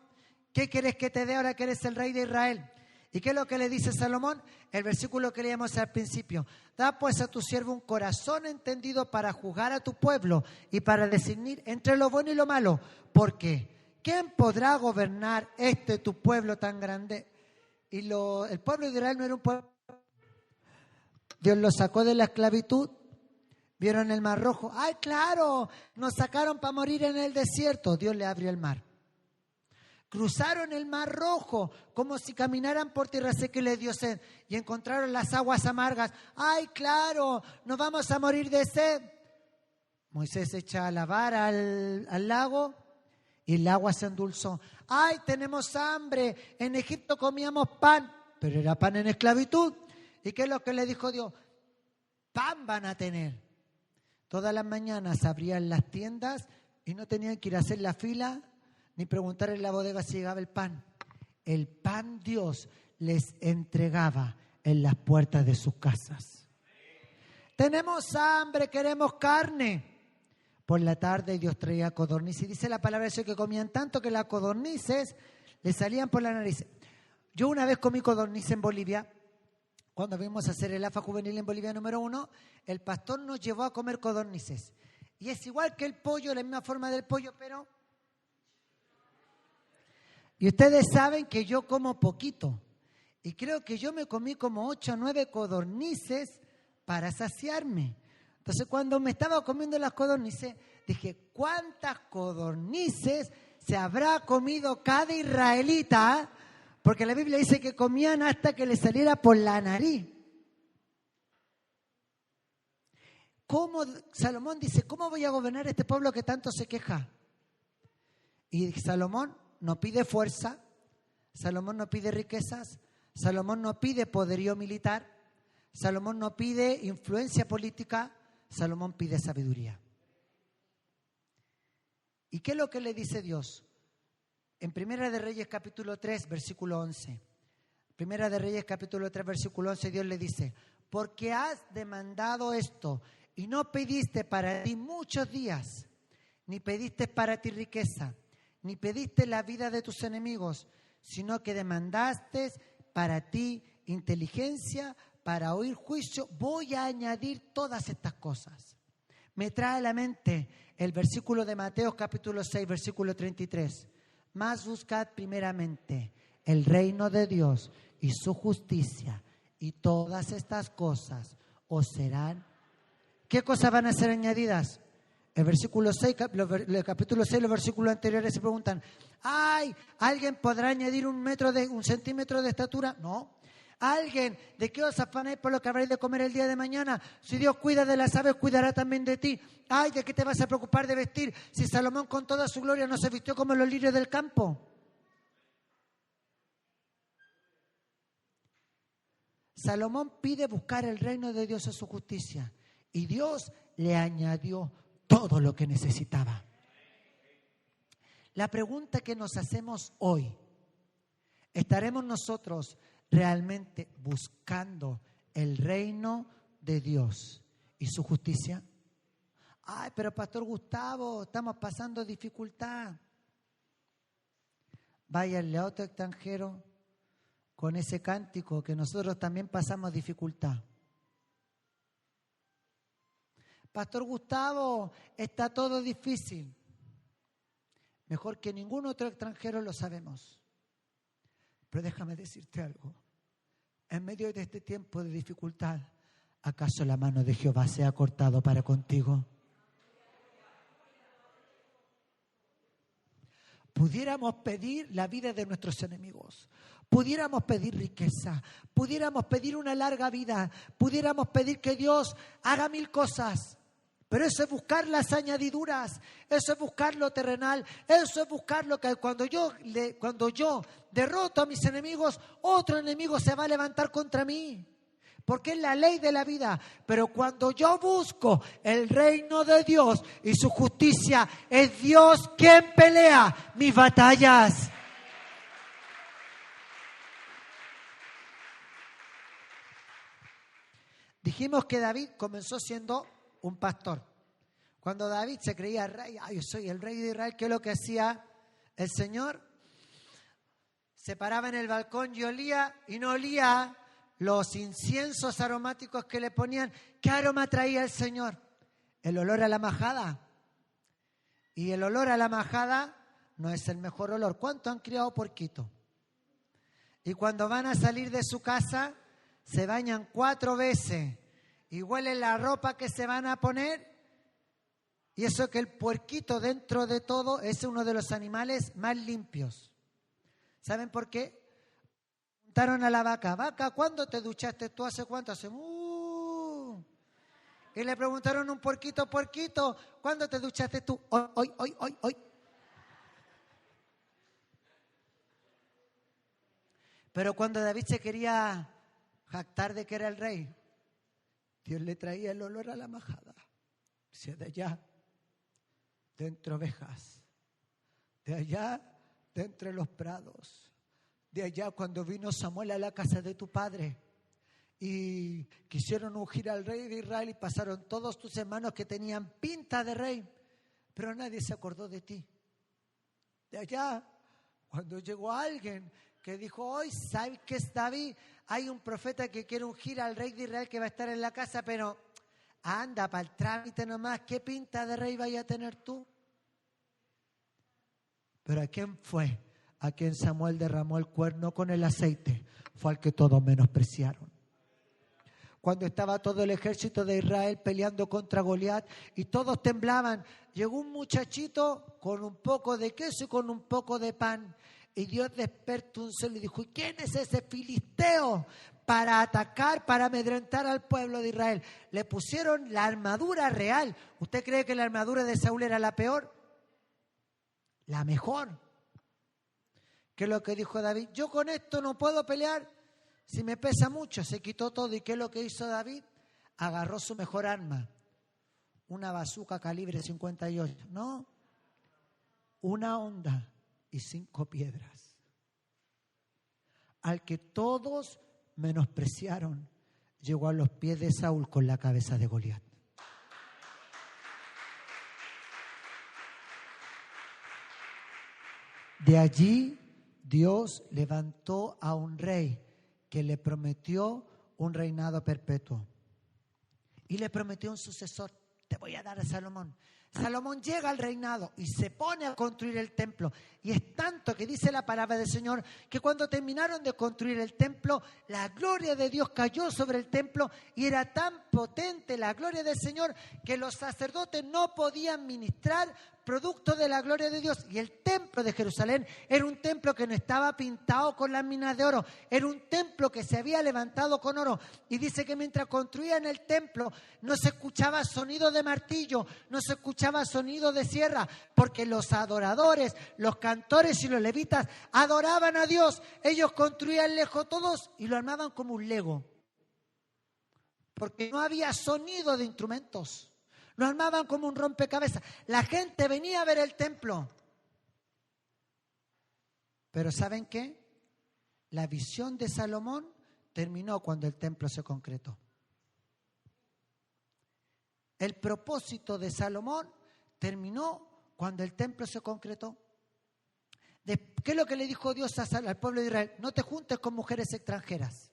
¿Qué quieres que te dé ahora que eres el rey de Israel? ¿Y qué es lo que le dice Salomón? El versículo que leíamos al principio. Da pues a tu siervo un corazón entendido para juzgar a tu pueblo y para discernir entre lo bueno y lo malo. Porque ¿quién podrá gobernar tu pueblo tan grande? Y el pueblo de Israel no era un pueblo. Dios lo sacó de la esclavitud. ¿Vieron el Mar Rojo? ¡Ay, claro! Nos sacaron para morir en el desierto. Dios le abrió el mar. Cruzaron el Mar Rojo como si caminaran por tierra seca y les dio sed. Y encontraron las aguas amargas. ¡Ay, claro! Nos vamos a morir de sed. Moisés se echa a lavar al lago y el agua se endulzó. ¡Ay, tenemos hambre! En Egipto comíamos pan, pero era pan en esclavitud. ¿Y qué es lo que le dijo Dios? Pan van a tener. Todas las mañanas abrían las tiendas y no tenían que ir a hacer la fila ni preguntar en la bodega si llegaba el pan. El pan Dios les entregaba en las puertas de sus casas. Tenemos hambre, queremos carne. Por la tarde Dios traía codornices. Y dice la palabra de Dios que comían tanto que las codornices le salían por la nariz. Yo una vez comí codorniz en Bolivia. Cuando fuimos a hacer el AFA juvenil en Bolivia número 1, el pastor nos llevó a comer codornices. Y es igual que el pollo, la misma forma del pollo, pero... Y ustedes saben que yo como poquito. Y creo que yo me comí como 8 o 9 codornices para saciarme. Entonces cuando me estaba comiendo las codornices, dije, ¿cuántas codornices se habrá comido cada israelita? Porque la Biblia dice que comían hasta que les saliera por la nariz. Salomón dice, ¿cómo voy a gobernar este pueblo que tanto se queja? Y Salomón no pide fuerza, Salomón no pide riquezas, Salomón no pide poderío militar, Salomón no pide influencia política, Salomón pide sabiduría. ¿Y qué es lo que le dice Dios? En Primera de Reyes capítulo 3, versículo 11. Primera de Reyes capítulo 3, versículo 11, Dios le dice, porque has demandado esto y no pediste para ti muchos días, ni pediste para ti riqueza, ni pediste la vida de tus enemigos, sino que demandaste para ti inteligencia, para oír juicio. Voy a añadir todas estas cosas. Me trae a la mente el versículo de Mateo capítulo 6, versículo 33. Mas buscad primeramente el reino de Dios y su justicia, y todas estas cosas os serán. ¿Qué cosas van a ser añadidas? El versículo 6, el capítulo 6, los versículos anteriores se preguntan, ¿ay, alguien podrá añadir un centímetro de estatura? No. ¿Alguien de qué os afanáis por lo que habréis de comer el día de mañana? Si Dios cuida de las aves, cuidará también de ti. Ay, ¿de qué te vas a preocupar de vestir? Si Salomón con toda su gloria no se vistió como los lirios del campo. Salomón pide buscar el reino de Dios y su justicia. Y Dios le añadió todo lo que necesitaba. La pregunta que nos hacemos hoy, ¿estaremos nosotros realmente buscando el reino de Dios y su justicia? Ay, pero Pastor Gustavo, estamos pasando dificultad. Váyanle a otro extranjero con ese cántico que nosotros también pasamos dificultad. Pastor Gustavo, está todo difícil. Mejor que ningún otro extranjero lo sabemos. Pero déjame decirte algo. En medio de este tiempo de dificultad, ¿acaso la mano de Jehová se ha cortado para contigo? Pudiéramos pedir la vida de nuestros enemigos, pudiéramos pedir riqueza, pudiéramos pedir una larga vida, pudiéramos pedir que Dios haga 1000 cosas. Pero eso es buscar las añadiduras, eso es buscar lo terrenal, eso es buscar lo que cuando yo derroto a mis enemigos, otro enemigo se va a levantar contra mí. Porque es la ley de la vida. Pero cuando yo busco el reino de Dios y su justicia, es Dios quien pelea mis batallas. Dijimos que David comenzó siendo un pastor. Cuando David se creía rey, yo soy el rey de Israel, ¿qué es lo que hacía el Señor? Se paraba en el balcón y olía, y no olía los inciensos aromáticos que le ponían. ¿Qué aroma traía el Señor? El olor a la majada. Y el olor a la majada no es el mejor olor. ¿Cuánto han criado porquito? Y cuando van a salir de su casa, se bañan 4 veces y huelen la ropa que se van a poner. Y eso que el puerquito, dentro de todo, es uno de los animales más limpios. ¿Saben por qué? Preguntaron a la vaca, vaca, ¿cuándo te duchaste tú? ¿Hace cuánto? Hace Y le preguntaron a un puerquito, puerquito, ¿cuándo te duchaste tú? Hoy. Pero cuando David se quería jactar de que era el rey, Dios le traía el olor a la majada. Decía, de allá, de entre ovejas, de allá, de entre los prados, de allá cuando vino Samuel a la casa de tu padre y quisieron ungir al rey de Israel y pasaron todos tus hermanos que tenían pinta de rey, pero nadie se acordó de ti. De allá, cuando llegó alguien que dijo, hoy, ¿sabes qué es David? Hay un profeta que quiere ungir al rey de Israel que va a estar en la casa, pero anda para el trámite nomás, ¿qué pinta de rey vaya a tener tú? Pero ¿a quién fue? A quien Samuel derramó el cuerno con el aceite, fue al que todos menospreciaron. Cuando estaba todo el ejército de Israel peleando contra Goliat y todos temblaban, llegó un muchachito con un poco de queso y con un poco de pan. Y Dios despertó un celo y dijo, ¿y quién es ese filisteo para atacar, para amedrentar al pueblo de Israel? Le pusieron la armadura real. ¿Usted cree que la armadura de Saúl era la peor? La mejor. ¿Qué es lo que dijo David? Yo con esto no puedo pelear. Si me pesa mucho, se quitó todo. ¿Y qué es lo que hizo David? Agarró su mejor arma. Una bazuca calibre 58. No. Una honda y 5 piedras. Al que todos menospreciaron, llegó a los pies de Saúl con la cabeza de Goliat. De allí Dios levantó a un rey que le prometió un reinado perpetuo y le prometió un sucesor te voy a dar a Salomón. Salomón llega al reinado y se pone a construir el templo. Y es tanto que dice la palabra del Señor que cuando terminaron de construir el templo, la gloria de Dios cayó sobre el templo y era tan potente la gloria del Señor que los sacerdotes no podían ministrar producto de la gloria de Dios. Y el templo de Jerusalén era un templo que no estaba pintado con las minas de oro, era un templo que se había levantado con oro. Y dice que mientras construían el templo no se escuchaba sonido de martillo, no se escuchaba sonido de sierra, porque los adoradores, los cantores y los levitas adoraban a Dios. Ellos construían lejos todos y lo armaban como un Lego, porque no había sonido de instrumentos. Lo armaban como un rompecabezas. La gente venía a ver el templo. Pero ¿saben qué? La visión de Salomón terminó cuando el templo se concretó. El propósito de Salomón terminó cuando el templo se concretó. ¿Qué es lo que le dijo Dios al pueblo de Israel? No te juntes con mujeres extranjeras.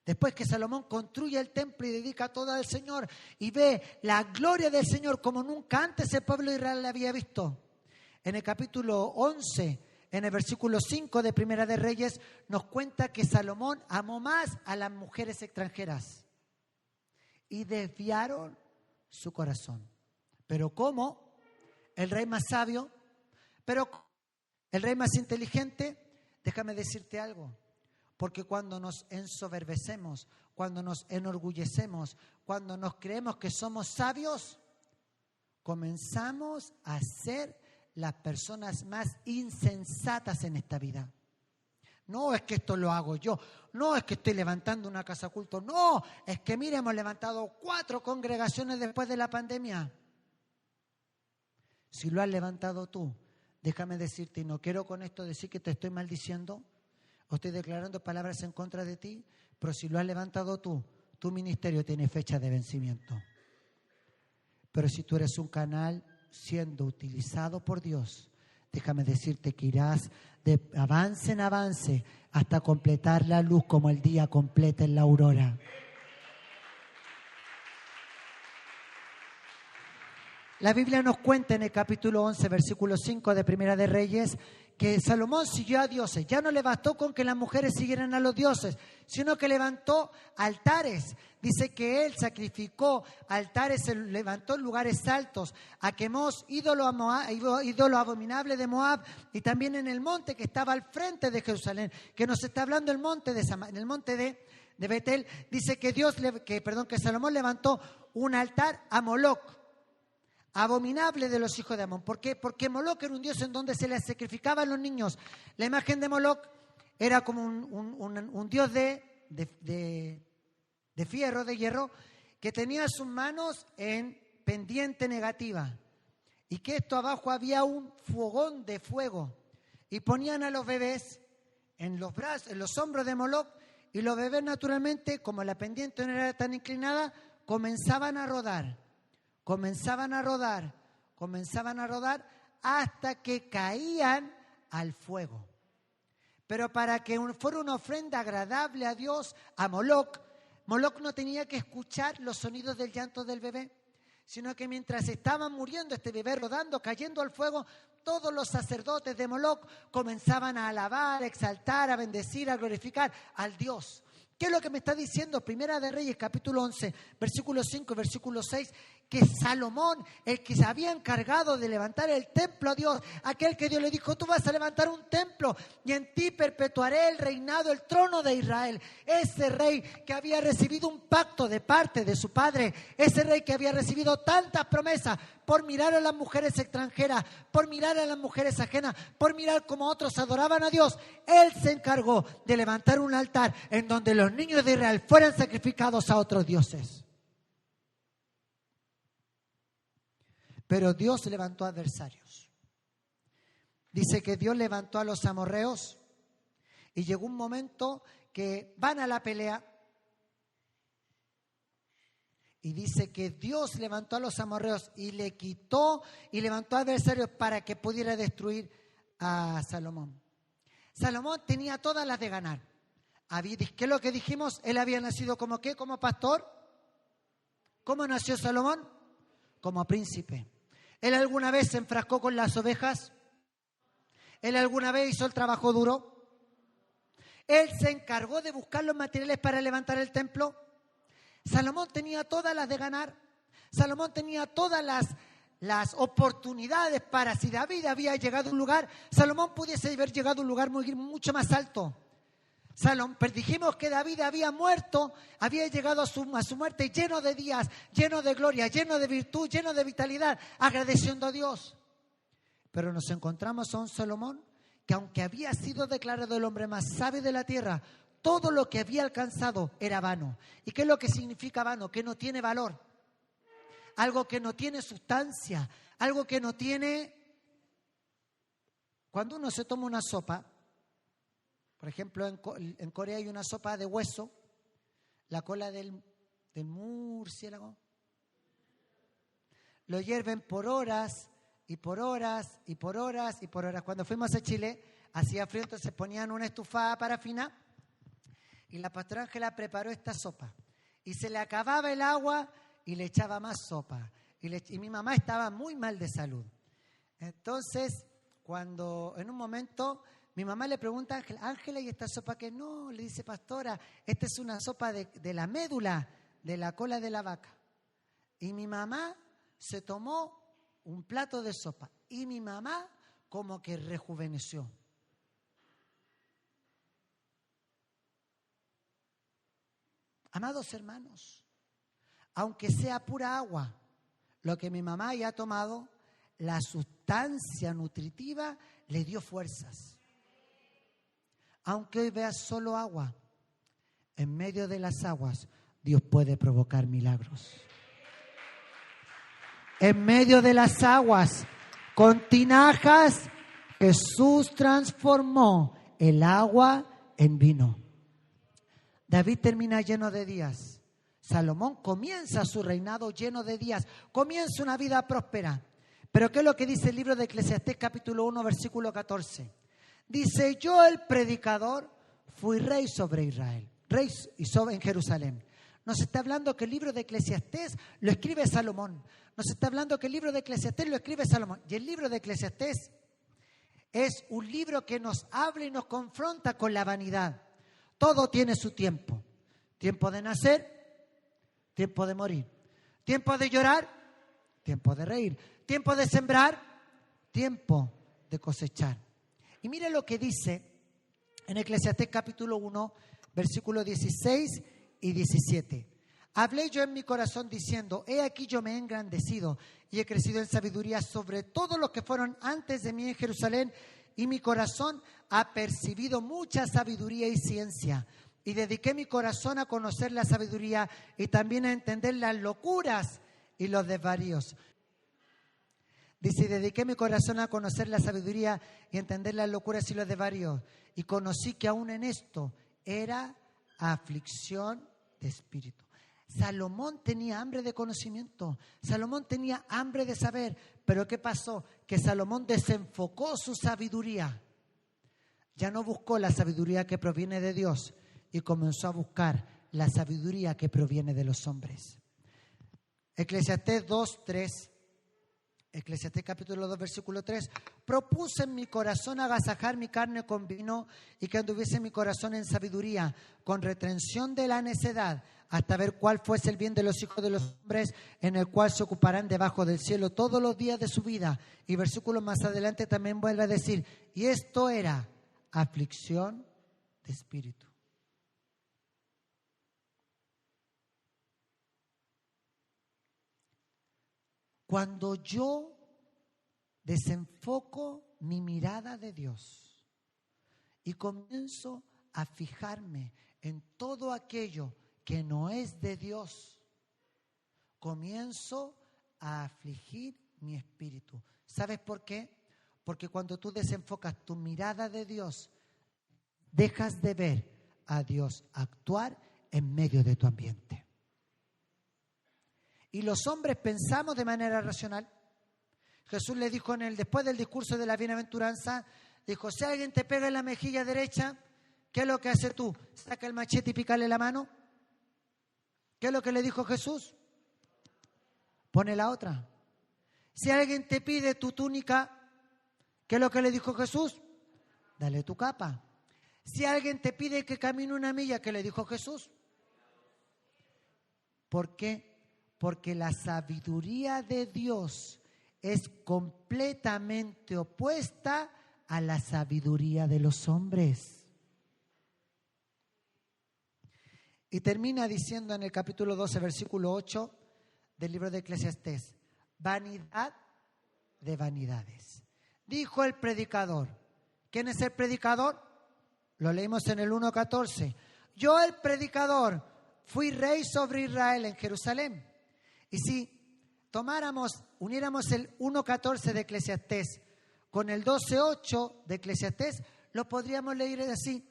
Después que Salomón construye el templo y dedica todo al Señor y ve la gloria del Señor como nunca antes el pueblo de Israel la había visto. En el capítulo 11, en el versículo 5 de Primera de Reyes, nos cuenta que Salomón amó más a las mujeres extranjeras y desviaron su corazón. Pero ¿cómo? El rey más sabio, pero el rey más inteligente, déjame decirte algo. Porque cuando nos ensoberbecemos, cuando nos enorgullecemos, cuando nos creemos que somos sabios, comenzamos a ser las personas más insensatas en esta vida. No es que esto lo hago yo, no es que estoy levantando una casa culto, no, es que mire, hemos levantado 4 congregaciones después de la pandemia. Si lo has levantado tú, déjame decirte, y no quiero con esto decir que te estoy maldiciendo, o estoy declarando palabras en contra de ti, pero si lo has levantado tú, tu ministerio tiene fecha de vencimiento. Pero si tú eres un canal siendo utilizado por Dios, déjame decirte que irás de avance en avance hasta completar la luz como el día completa en la aurora. La Biblia nos cuenta en el capítulo 11, versículo 5 de Primera de Reyes, que Salomón siguió a dioses. Ya no le bastó con que las mujeres siguieran a los dioses, sino que levantó altares. Dice que él sacrificó altares, levantó lugares altos, quemó ídolo abominable de Moab, y también en el monte que estaba al frente de Jerusalén, que nos está hablando el monte en el monte de Betel. Dice que que Salomón levantó un altar a Moloc, abominable de los hijos de Amón. ¿Por qué? Porque Moloc era un dios en donde se le sacrificaban los niños. La imagen de Moloc era como un dios de fierro, de hierro, que tenía sus manos en pendiente negativa, y que esto abajo había un fogón de fuego, y ponían a los bebés en los brazos, en los hombros de Moloc, y los bebés naturalmente, como la pendiente no era tan inclinada, comenzaban a rodar hasta que caían al fuego. Pero para que fuera una ofrenda agradable a Dios, a Moloc no tenía que escuchar los sonidos del llanto del bebé, sino que mientras estaban muriendo este bebé rodando, cayendo al fuego, todos los sacerdotes de Moloc comenzaban a alabar, a exaltar, a bendecir, a glorificar al Dios. ¿Qué es lo que me está diciendo Primera de Reyes, capítulo 11, versículo 5 y versículo 6? Que Salomón, el que se había encargado de levantar el templo a Dios, aquel que Dios le dijo, tú vas a levantar un templo y en ti perpetuaré el reinado, el trono de Israel. Ese rey que había recibido un pacto de parte de su padre, ese rey que había recibido tantas promesas por mirar a las mujeres extranjeras, por mirar a las mujeres ajenas, por mirar cómo otros adoraban a Dios, él se encargó de levantar un altar en donde los niños de Israel fueran sacrificados a otros dioses. Pero Dios levantó adversarios. Dice que Dios levantó a los amorreos y llegó un momento que van a la pelea. Y dice que Dios levantó a los amorreos y le quitó y levantó adversarios para que pudiera destruir a Salomón. Salomón tenía todas las de ganar. ¿Qué es lo que dijimos? Él había nacido como ¿qué? Como pastor. ¿Cómo nació Salomón? como príncipe. ¿Él alguna vez se enfrascó con las ovejas? ¿Él alguna vez hizo el trabajo duro? ¿Él se encargó de buscar los materiales para levantar el templo? Salomón tenía todas las de ganar. Salomón tenía todas las oportunidades para, si David había llegado a un lugar, Salomón pudiese haber llegado a un lugar mucho más alto. Dijimos que David había muerto, había llegado a su muerte lleno de días, lleno de gloria, lleno de virtud, lleno de vitalidad, agradeciendo a Dios. Pero nos encontramos a un Salomón que, aunque había sido declarado el hombre más sabio de la tierra, todo lo que había alcanzado era vano. ¿Y qué es lo que significa vano? Que no tiene valor, algo que no tiene sustancia, algo que no tiene... Cuando uno se toma una sopa, por ejemplo, en Corea hay una sopa de hueso, la cola del murciélago. Lo hierven por horas y por horas y por horas y por horas. Cuando fuimos a Chile, hacía frío, entonces ponían una estufada parafina y la pastora Ángela preparó esta sopa. Y se le acababa el agua y le echaba más sopa. Y mi mamá estaba muy mal de salud. Entonces, cuando en un momento... mi mamá le pregunta a Ángela, Ángela, ¿y esta sopa qué? No, le dice, pastora, esta es una sopa de la médula, de la cola de la vaca. Y mi mamá se tomó un plato de sopa y mi mamá como que rejuveneció. Amados hermanos, aunque sea pura agua, lo que mi mamá haya tomado, la sustancia nutritiva le dio fuerzas. Aunque hoy veas solo agua, en medio de las aguas Dios puede provocar milagros. En medio de las aguas, con tinajas, Jesús transformó el agua en vino. David termina lleno de días. Salomón comienza su reinado lleno de días. Comienza una vida próspera. Pero ¿qué es lo que dice el libro de Eclesiastés capítulo 1, versículo 14? Dice, yo el predicador fui rey sobre Israel, rey en Jerusalén. Nos está hablando que el libro de Eclesiastés lo escribe Salomón. Nos está hablando que el libro de Eclesiastés lo escribe Salomón. Y el libro de Eclesiastés es un libro que nos habla y nos confronta con la vanidad. Todo tiene su tiempo. Tiempo de nacer, tiempo de morir. Tiempo de llorar, tiempo de reír. Tiempo de sembrar, tiempo de cosechar. Y mire lo que dice en Eclesiastés capítulo 1, versículos 16 y 17. Hablé yo en mi corazón diciendo, he aquí yo me he engrandecido y he crecido en sabiduría sobre todos los que fueron antes de mí en Jerusalén, y mi corazón ha percibido mucha sabiduría y ciencia. Y dediqué mi corazón a conocer la sabiduría y también a entender las locuras y los desvaríos. Dice, dediqué mi corazón a conocer la sabiduría y entender las locuras y los desvaríos. Y conocí que aún en esto era aflicción de espíritu. Salomón tenía hambre de conocimiento. Salomón tenía hambre de saber. Pero ¿qué pasó? Que Salomón desenfocó su sabiduría. Ya no buscó la sabiduría que proviene de Dios y comenzó a buscar la sabiduría que proviene de los hombres. Eclesiastés 2:3. Eclesiastés capítulo 2, versículo 3. Propuse en mi corazón agasajar mi carne con vino y que anduviese mi corazón en sabiduría, con retención de la necedad, hasta ver cuál fuese el bien de los hijos de los hombres, en el cual se ocuparán debajo del cielo todos los días de su vida. Y versículo más adelante también vuelve a decir, y esto era aflicción de espíritu. Cuando yo desenfoco mi mirada de Dios y comienzo a fijarme en todo aquello que no es de Dios, comienzo a afligir mi espíritu. ¿Sabes por qué? Porque cuando tú desenfocas tu mirada de Dios, dejas de ver a Dios actuar en medio de tu ambiente. Y los hombres pensamos de manera racional. Jesús le dijo después del discurso de la bienaventuranza, dijo, si alguien te pega en la mejilla derecha, ¿qué es lo que haces tú? ¿Saca el machete y pícale la mano? ¿Qué es lo que le dijo Jesús? Pone la otra. Si alguien te pide tu túnica, ¿qué es lo que le dijo Jesús? Dale tu capa. Si alguien te pide que camine una milla, ¿qué le dijo Jesús? ¿Por qué? Porque la sabiduría de Dios es completamente opuesta a la sabiduría de los hombres. Y termina diciendo en el capítulo 12, versículo 8 del libro de Eclesiastés: vanidad de vanidades. Dijo el predicador. ¿Quién es el predicador? Lo leímos en el 1:14. Yo, el predicador, fui rey sobre Israel en Jerusalén. Y si uniéramos el 1:14 de Eclesiastés con el 12:8 de Eclesiastés, lo podríamos leer así: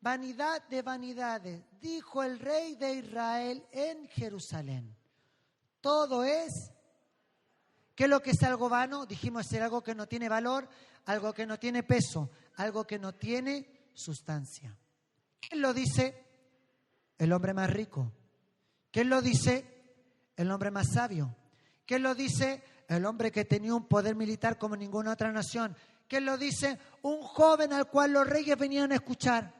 vanidad de vanidades, dijo el rey de Israel en Jerusalén. Todo es, ¿qué es lo que es algo vano? Dijimos, es algo que no tiene valor, algo que no tiene peso, algo que no tiene sustancia. ¿Quién lo dice? El hombre más rico. ¿Quién lo dice? El hombre más sabio. ¿Quién lo dice? El hombre que tenía un poder militar como ninguna otra nación. ¿Quién lo dice? Un joven al cual los reyes venían a escuchar.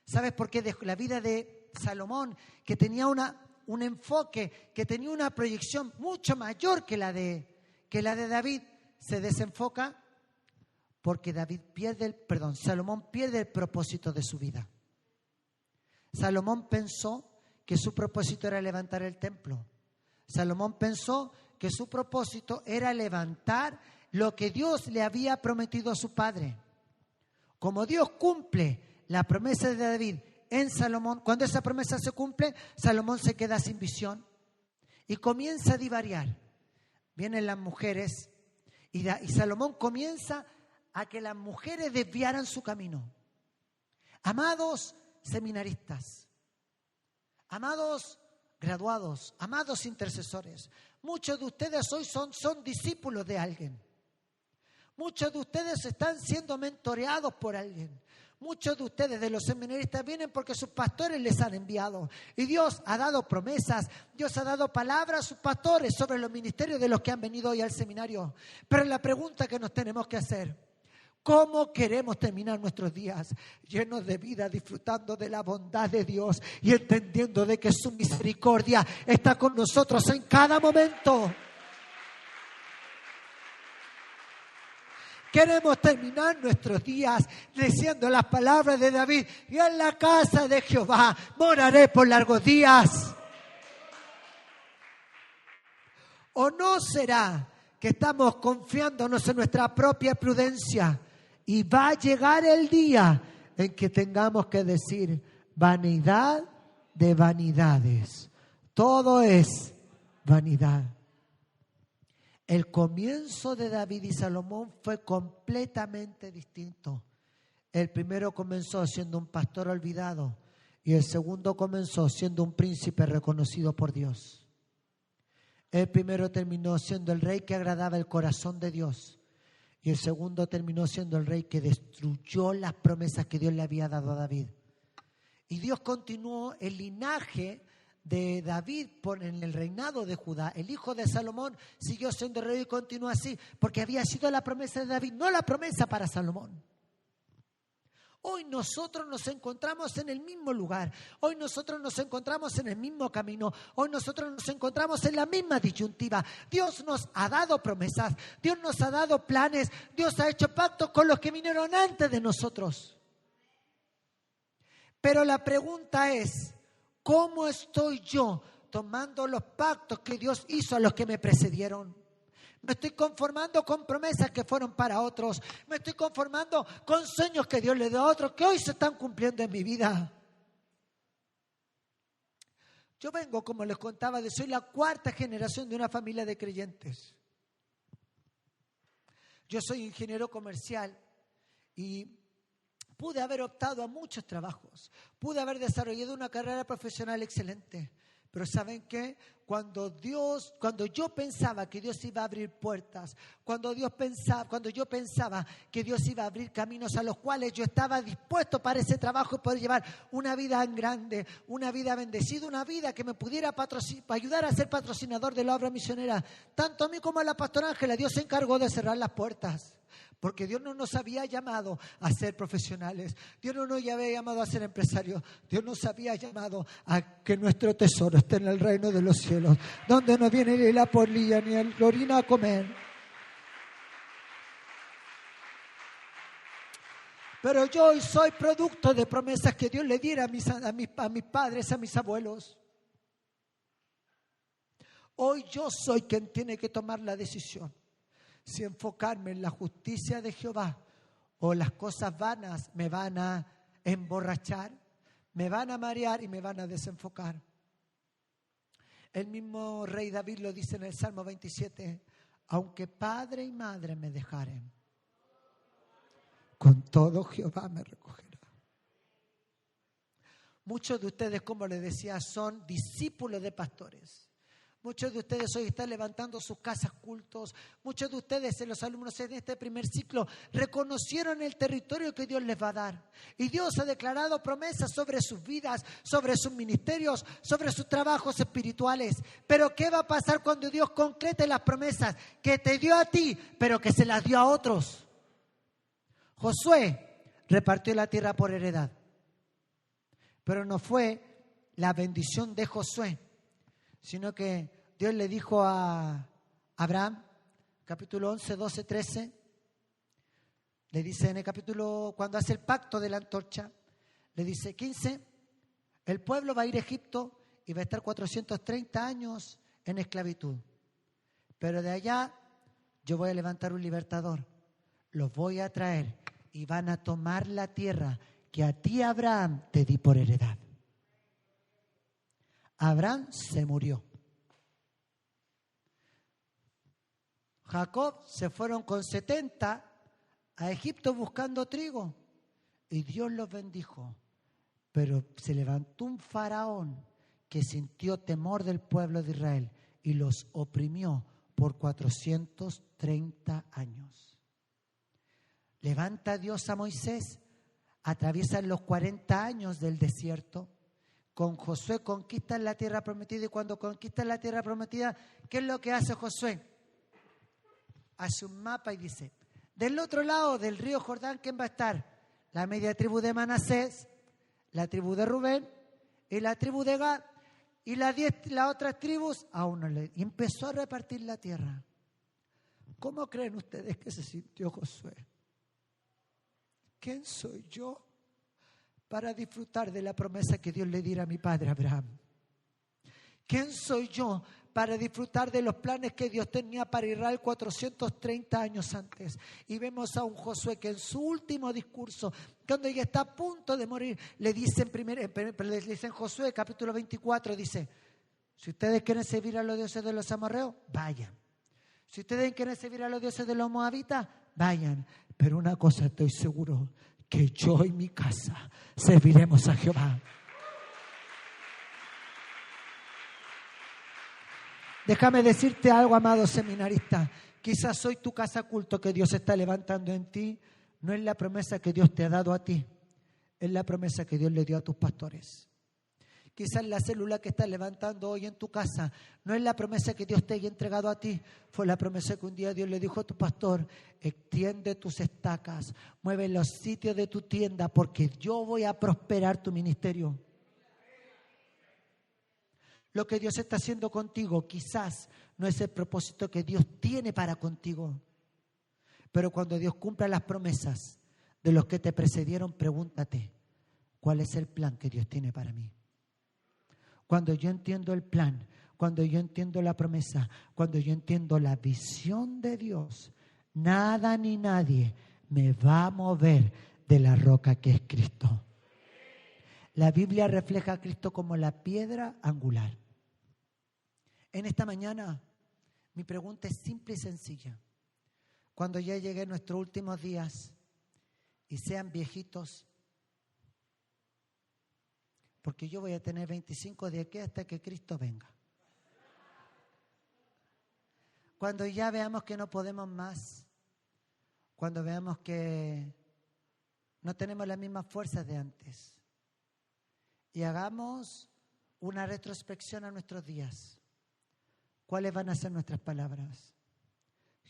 ¿Sabes por qué? De la vida de Salomón, que tenía un enfoque, que tenía una proyección mucho mayor que la de David, se desenfoca porque Salomón pierde el propósito de su vida. Salomón pensó que su propósito era levantar el templo. Salomón pensó que su propósito era levantar lo que Dios le había prometido a su padre. Como Dios cumple la promesa de David en Salomón, cuando esa promesa se cumple, Salomón se queda sin visión y comienza a divariar. Vienen las mujeres y Salomón comienza a que las mujeres desviaran su camino. Amados seminaristas, amados graduados, amados intercesores, muchos de ustedes hoy son discípulos de alguien. Muchos de ustedes están siendo mentoreados por alguien. Muchos de ustedes, de los seminaristas, vienen porque sus pastores les han enviado. Y Dios ha dado promesas, Dios ha dado palabras a sus pastores sobre los ministerios de los que han venido hoy al seminario. Pero la pregunta que nos tenemos que hacer: ¿cómo queremos terminar nuestros días? Llenos de vida, disfrutando de la bondad de Dios y entendiendo de que su misericordia está con nosotros en cada momento. Queremos terminar nuestros días diciendo las palabras de David: y en la casa de Jehová moraré por largos días. ¿O no será que estamos confiándonos en nuestra propia prudencia y va a llegar el día en que tengamos que decir: vanidad de vanidades, todo es vanidad? El comienzo de David y Salomón fue completamente distinto. El primero comenzó siendo un pastor olvidado y el segundo comenzó siendo un príncipe reconocido por Dios. El primero terminó siendo el rey que agradaba el corazón de Dios y el segundo terminó siendo el rey que destruyó las promesas que Dios le había dado a David. Y Dios continuó el linaje de David en el reinado de Judá. El hijo de Salomón siguió siendo rey y continuó así, porque había sido la promesa de David, no la promesa para Salomón. Hoy nosotros nos encontramos en el mismo lugar, hoy nosotros nos encontramos en el mismo camino, hoy nosotros nos encontramos en la misma disyuntiva. Dios nos ha dado promesas, Dios nos ha dado planes, Dios ha hecho pactos con los que vinieron antes de nosotros. Pero la pregunta es: ¿cómo estoy yo tomando los pactos que Dios hizo a los que me precedieron? Me estoy conformando con promesas que fueron para otros. Me estoy conformando con sueños que Dios le dio a otros que hoy se están cumpliendo en mi vida. Yo vengo, como les contaba, soy la cuarta generación de una familia de creyentes. Yo soy ingeniero comercial y pude haber optado a muchos trabajos. Pude haber desarrollado una carrera profesional excelente. Pero ¿saben qué? Cuando yo pensaba que Dios iba a abrir puertas, cuando yo pensaba que Dios iba a abrir caminos a los cuales yo estaba dispuesto para ese trabajo y poder llevar una vida en grande, una vida bendecida, una vida que me pudiera ayudar a ser patrocinador de la obra misionera, tanto a mí como a la pastora Ángela, Dios se encargó de cerrar las puertas. Porque Dios no nos había llamado a ser profesionales. Dios no nos había llamado a ser empresarios. Dios nos había llamado a que nuestro tesoro esté en el reino de los cielos, donde no viene ni la polilla ni el orina a comer. Pero yo hoy soy producto de promesas que Dios le diera a mis padres, a mis abuelos. Hoy yo soy quien tiene que tomar la decisión. Si enfocarme en la justicia de Jehová o las cosas vanas me van a emborrachar, me van a marear y me van a desenfocar. El mismo rey David lo dice en el Salmo 27, aunque padre y madre me dejaren, con todo Jehová me recogerá. Muchos de ustedes, como les decía, son discípulos de pastores. Muchos de ustedes hoy están levantando sus casas cultos. Muchos de ustedes, los alumnos en este primer ciclo, reconocieron el territorio que Dios les va a dar. Y Dios ha declarado promesas sobre sus vidas, sobre sus ministerios, sobre sus trabajos espirituales. Pero ¿qué va a pasar cuando Dios concrete las promesas que te dio a ti, pero que se las dio a otros? Josué repartió la tierra por heredad. Pero no fue la bendición de Josué, sino que Dios le dijo a Abraham, capítulo 11, 12, 13, le dice en el capítulo, cuando hace el pacto de la antorcha, le dice 15, el pueblo va a ir a Egipto y va a estar 430 años en esclavitud. Pero de allá yo voy a levantar un libertador, los voy a traer y van a tomar la tierra que a ti, Abraham, te di por heredad. Abraham se murió. Jacob se fueron con 70 a Egipto buscando trigo y Dios los bendijo. Pero se levantó un faraón que sintió temor del pueblo de Israel y los oprimió por 430 años. Levanta Dios a Moisés, atraviesan los 40 años del desierto. Con Josué conquistan la tierra prometida y cuando conquistan la tierra prometida, ¿qué es lo que hace Josué? Hace un mapa y dice, del otro lado del río Jordán, ¿quién va a estar? La media tribu de Manasés, la tribu de Rubén y la tribu de Gad y las otras tribus a uno le... Y empezó a repartir la tierra. ¿Cómo creen ustedes que se sintió Josué? ¿Quién soy yo para disfrutar de la promesa que Dios le diera a mi padre Abraham? ¿Quién soy yo para disfrutar de los planes que Dios tenía para Israel 430 años antes? Y vemos a un Josué que en su último discurso, cuando ya está a punto de morir, le dicen en Josué capítulo 24, dice, si ustedes quieren servir a los dioses de los amorreos, vayan. Si ustedes quieren servir a los dioses de los moabitas, vayan. Pero una cosa estoy seguro, que yo y mi casa serviremos a Jehová. Déjame decirte algo, amado seminarista. Quizás hoy tu casa culto que Dios está levantando en ti no es la promesa que Dios te ha dado a ti, es la promesa que Dios le dio a tus pastores. Quizás la célula que estás levantando hoy en tu casa no es la promesa que Dios te haya entregado a ti. Fue la promesa que un día Dios le dijo a tu pastor, extiende tus estacas, mueve los sitios de tu tienda porque yo voy a prosperar tu ministerio. Lo que Dios está haciendo contigo quizás no es el propósito que Dios tiene para contigo. Pero cuando Dios cumpla las promesas de los que te precedieron, pregúntate, ¿cuál es el plan que Dios tiene para mí? Cuando yo entiendo el plan, cuando yo entiendo la promesa, cuando yo entiendo la visión de Dios, nada ni nadie me va a mover de la roca que es Cristo. La Biblia refleja a Cristo como la piedra angular. En esta mañana, mi pregunta es simple y sencilla. Cuando ya lleguen nuestros últimos días y sean viejitos, porque yo voy a tener 25 de aquí hasta que Cristo venga. Cuando ya veamos que no podemos más, cuando veamos que no tenemos las mismas fuerzas de antes, y hagamos una retrospección a nuestros días. ¿Cuáles van a ser nuestras palabras?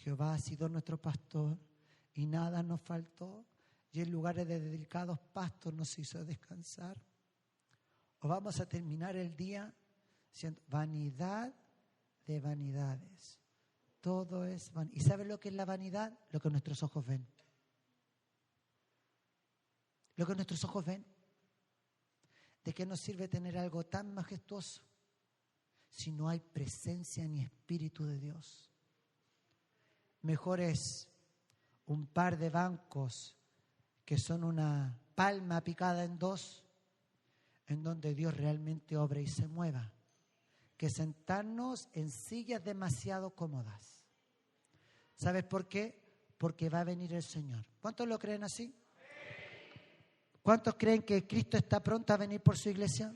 Jehová ha sido nuestro pastor y nada nos faltó, y en lugares de delicados pastos nos hizo descansar. O vamos a terminar el día siendo vanidad de vanidades. Todo es vanidad. ¿Y sabes lo que es la vanidad? Lo que nuestros ojos ven. Lo que nuestros ojos ven. ¿De qué nos sirve tener algo tan majestuoso si no hay presencia ni espíritu de Dios? Mejor es un par de bancos que son una palma picada en dos, en donde Dios realmente obra y se mueva, que sentarnos en sillas demasiado cómodas. ¿Sabes por qué? Porque va a venir el Señor. ¿Cuántos lo creen así? ¿Cuántos creen que Cristo está pronto a venir por su iglesia?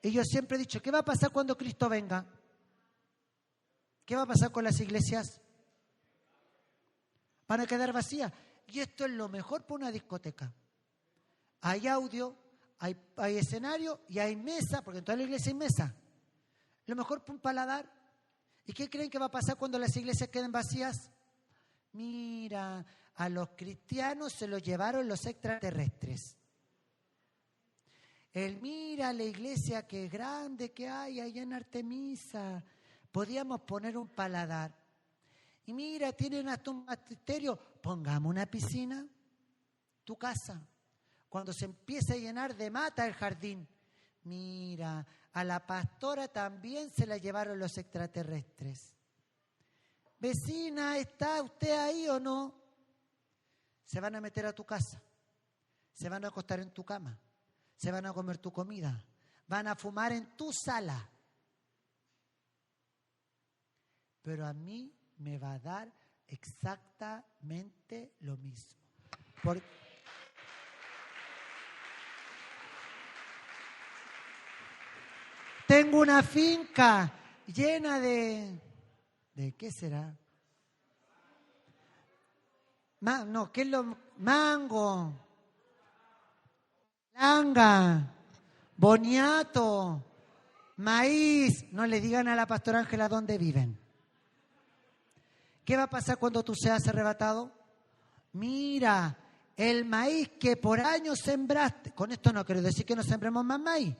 Y yo siempre he dicho, ¿qué va a pasar cuando Cristo venga? ¿Qué va a pasar con las iglesias? Van a quedar vacías. Y esto es lo mejor para una discoteca. Hay audio, hay escenario y hay mesa, porque en toda la iglesia hay mesa. Lo mejor para un paladar. ¿Y qué creen que va a pasar cuando las iglesias queden vacías? Mira, a los cristianos se los llevaron los extraterrestres. Mira la iglesia que grande que hay allá en Artemisa. Podíamos poner un paladar. Y mira, tienen hasta un baptisterio. Pongamos una piscina. Tu casa. Cuando se empieza a llenar de mata el jardín. Mira, a la pastora también se la llevaron los extraterrestres. Vecina, ¿está usted ahí o no? Se van a meter a tu casa. Se van a acostar en tu cama. Se van a comer tu comida. Van a fumar en tu sala. Pero a mí me va a dar exactamente lo mismo. Tengo una finca llena de... ¿De qué será? ¿Qué es lo? Mango, langa, boniato, maíz. No le digan a la pastora Ángela dónde viven. ¿Qué va a pasar cuando tú seas arrebatado? Mira, el maíz que por años sembraste. Con esto no quiero decir que no sembremos más maíz.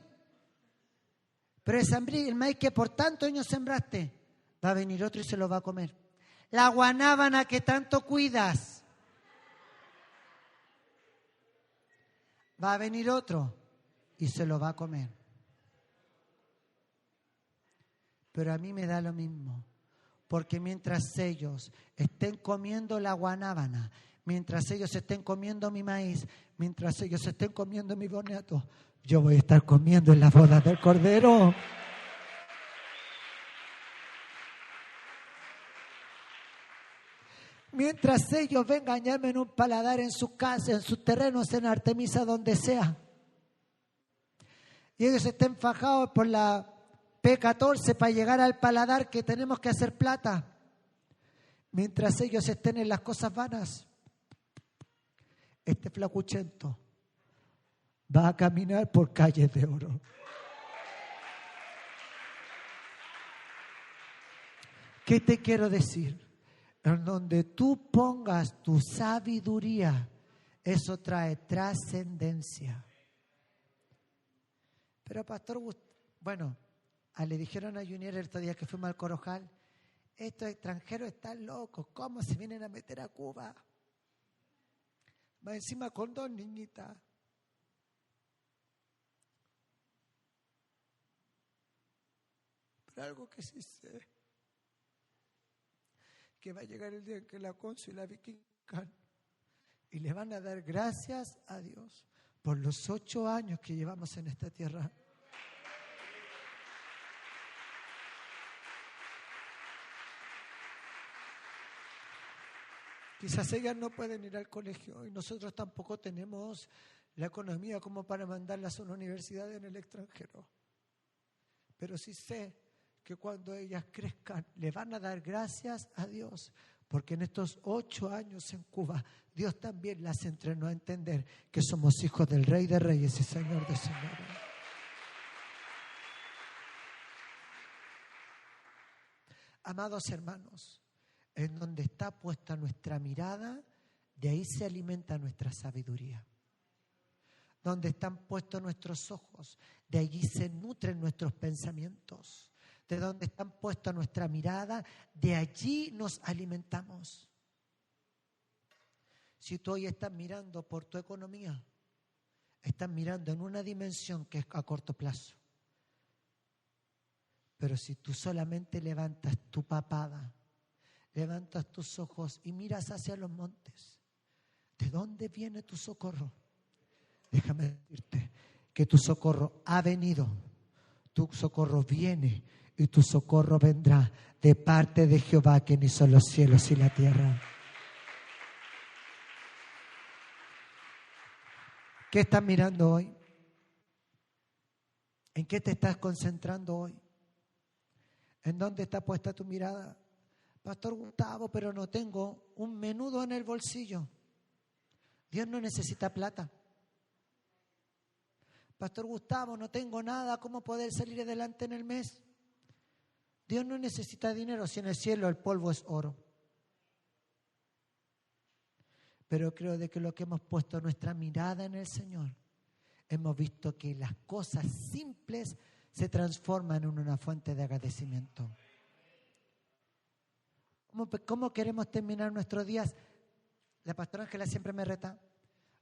Pero el maíz que por tantos años sembraste, va a venir otro y se lo va a comer. La guanábana que tanto cuidas, va a venir otro y se lo va a comer. Pero a mí me da lo mismo, porque mientras ellos estén comiendo la guanábana, mientras ellos estén comiendo mi maíz, mientras ellos estén comiendo mi boniato, yo voy a estar comiendo en la boda del Cordero. Mientras ellos vengan a engañarme en un paladar, en su casa, en sus terrenos, en Artemisa, donde sea. Y ellos estén fajados por la P14 para llegar al paladar que tenemos que hacer plata. Mientras ellos estén en las cosas vanas, este flacuchento va a caminar por calles de oro. ¿Qué te quiero decir? En donde tú pongas tu sabiduría, eso trae trascendencia. Pero pastor, bueno, le dijeron a Junior el otro día que fuimos al Corojal, estos extranjeros están locos, ¿cómo se vienen a meter a Cuba? Va encima con 2 niñitas. Pero algo que sí sé, que va a llegar el día en que la Consu y la Vicky y le van a dar gracias a Dios por los 8 años que llevamos en esta tierra. Quizás ellas no pueden ir al colegio y nosotros tampoco tenemos la economía como para mandarlas a una universidad en el extranjero. Pero sí sé que cuando ellas crezcan le van a dar gracias a Dios, porque en estos 8 años en Cuba Dios también las entrenó a entender que somos hijos del Rey de Reyes y Señor de Señores. Amados hermanos, en donde está puesta nuestra mirada, de ahí se alimenta nuestra sabiduría. Donde están puestos nuestros ojos, de allí se nutren nuestros pensamientos. De donde están puesta nuestra mirada, de allí nos alimentamos. Si tú hoy estás mirando por tu economía, estás mirando en una dimensión que es a corto plazo. Pero si tú solamente levantas tu papada, levantas tus ojos y miras hacia los montes, ¿de dónde viene tu socorro? Déjame decirte que tu socorro ha venido, tu socorro viene y tu socorro vendrá de parte de Jehová, quien hizo los cielos y la tierra. ¿Qué estás mirando hoy? ¿En qué te estás concentrando hoy? ¿En dónde está puesta tu mirada? Pastor Gustavo, pero no tengo un menudo en el bolsillo. Dios no necesita plata. Pastor Gustavo, no tengo nada, ¿cómo poder salir adelante en el mes? Dios no necesita dinero, si en el cielo el polvo es oro. Pero creo de que lo que hemos puesto nuestra mirada en el Señor, hemos visto que las cosas simples se transforman en una fuente de agradecimiento. ¿Cómo queremos terminar nuestros días? La pastora Ángela siempre me reta,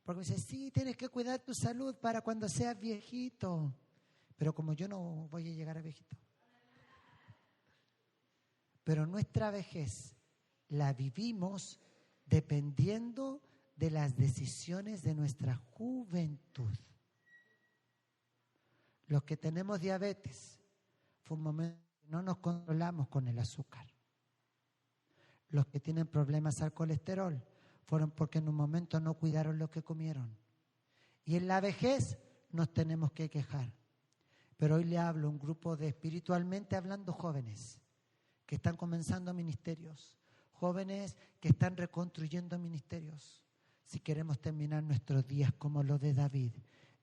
porque me dice, sí, tienes que cuidar tu salud para cuando seas viejito. Pero como yo no voy a llegar a viejito. Pero nuestra vejez la vivimos dependiendo de las decisiones de nuestra juventud. Los que tenemos diabetes, fue un momento que no nos controlamos con el azúcar. Los que tienen problemas al colesterol, fueron porque en un momento no cuidaron lo que comieron. Y en la vejez nos tenemos que quejar. Pero hoy le hablo a un grupo de espiritualmente hablando jóvenes que están comenzando ministerios, jóvenes que están reconstruyendo ministerios. Si queremos terminar nuestros días como los de David,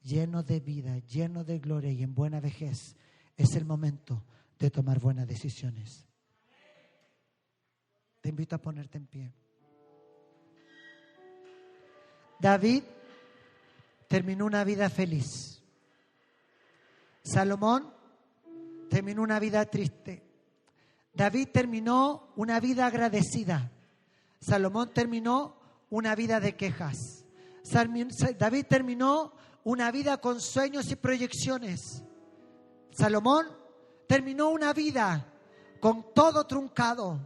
llenos de vida, llenos de gloria y en buena vejez, es el momento de tomar buenas decisiones. Te invito a ponerte en pie. David terminó una vida feliz. Salomón terminó una vida triste. David terminó una vida agradecida. Salomón terminó una vida de quejas. David terminó una vida con sueños y proyecciones. Salomón terminó una vida con todo truncado.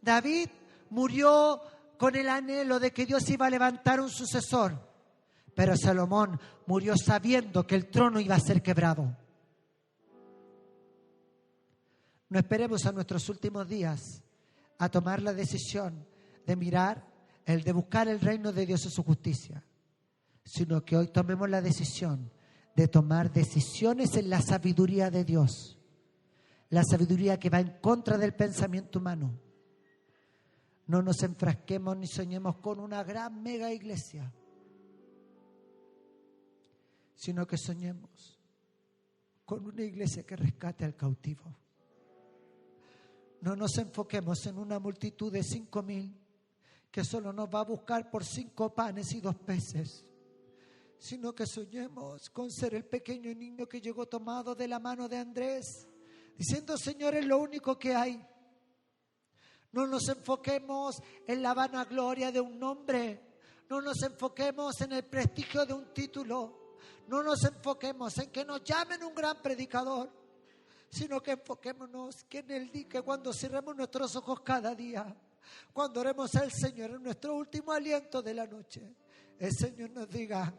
David murió con el anhelo de que Dios iba a levantar un sucesor. Pero Salomón murió sabiendo que el trono iba a ser quebrado. No esperemos a nuestros últimos días a tomar la decisión de mirar, de buscar el reino de Dios y su justicia, sino que hoy tomemos la decisión de tomar decisiones en la sabiduría de Dios, la sabiduría que va en contra del pensamiento humano. No nos enfrasquemos ni soñemos con una gran mega iglesia, sino que soñemos con una iglesia que rescate al cautivo. No nos enfoquemos en una multitud de 5,000 que solo nos va a buscar por 5 panes y 2 peces, sino que soñemos con ser el pequeño niño que llegó tomado de la mano de Andrés, diciendo, Señor, es lo único que hay. No nos enfoquemos en la vanagloria de un nombre, no nos enfoquemos en el prestigio de un título, no nos enfoquemos en que nos llamen un gran predicador, sino que enfoquémonos que en el día, que cuando cerremos nuestros ojos cada día, cuando oremos al Señor en nuestro último aliento de la noche, el Señor nos diga,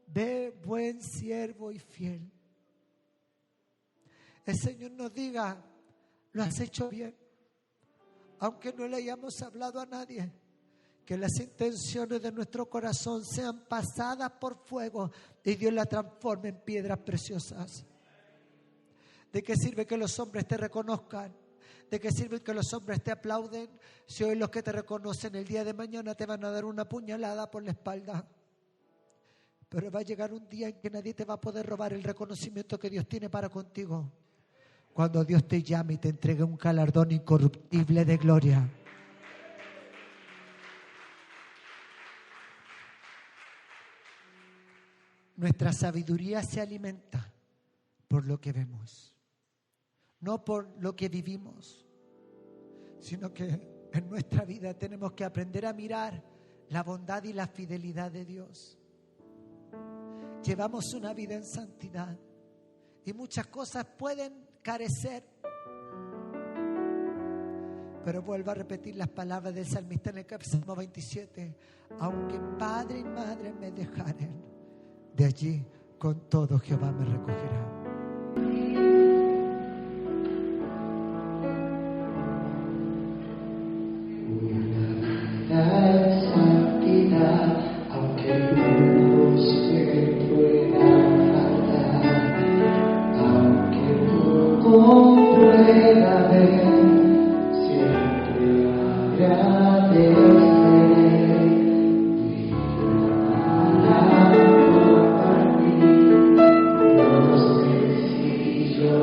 ve buen siervo y fiel. El Señor nos diga, lo has hecho bien, aunque no le hayamos hablado a nadie. Que las intenciones de nuestro corazón sean pasadas por fuego y Dios las transforme en piedras preciosas. ¿De qué sirve que los hombres te reconozcan? ¿De qué sirve que los hombres te aplauden si hoy los que te reconocen el día de mañana te van a dar una puñalada por la espalda? Pero va a llegar un día en que nadie te va a poder robar el reconocimiento que Dios tiene para contigo. Cuando Dios te llame y te entregue un galardón incorruptible de gloria. Nuestra sabiduría se alimenta por lo que vemos, no por lo que vivimos, sino que en nuestra vida tenemos que aprender a mirar la bondad y la fidelidad de Dios. Llevamos una vida en santidad y muchas cosas pueden carecer, pero vuelvo a repetir las palabras del salmista en el Salmo 27: aunque padre y madre me dejaren, de allí con todo Jehová me recogerá. La santidad, aunque luz me pueda faltar, aunque poco pueda ver, siempre agradeceré. Por mí, lo sencillo.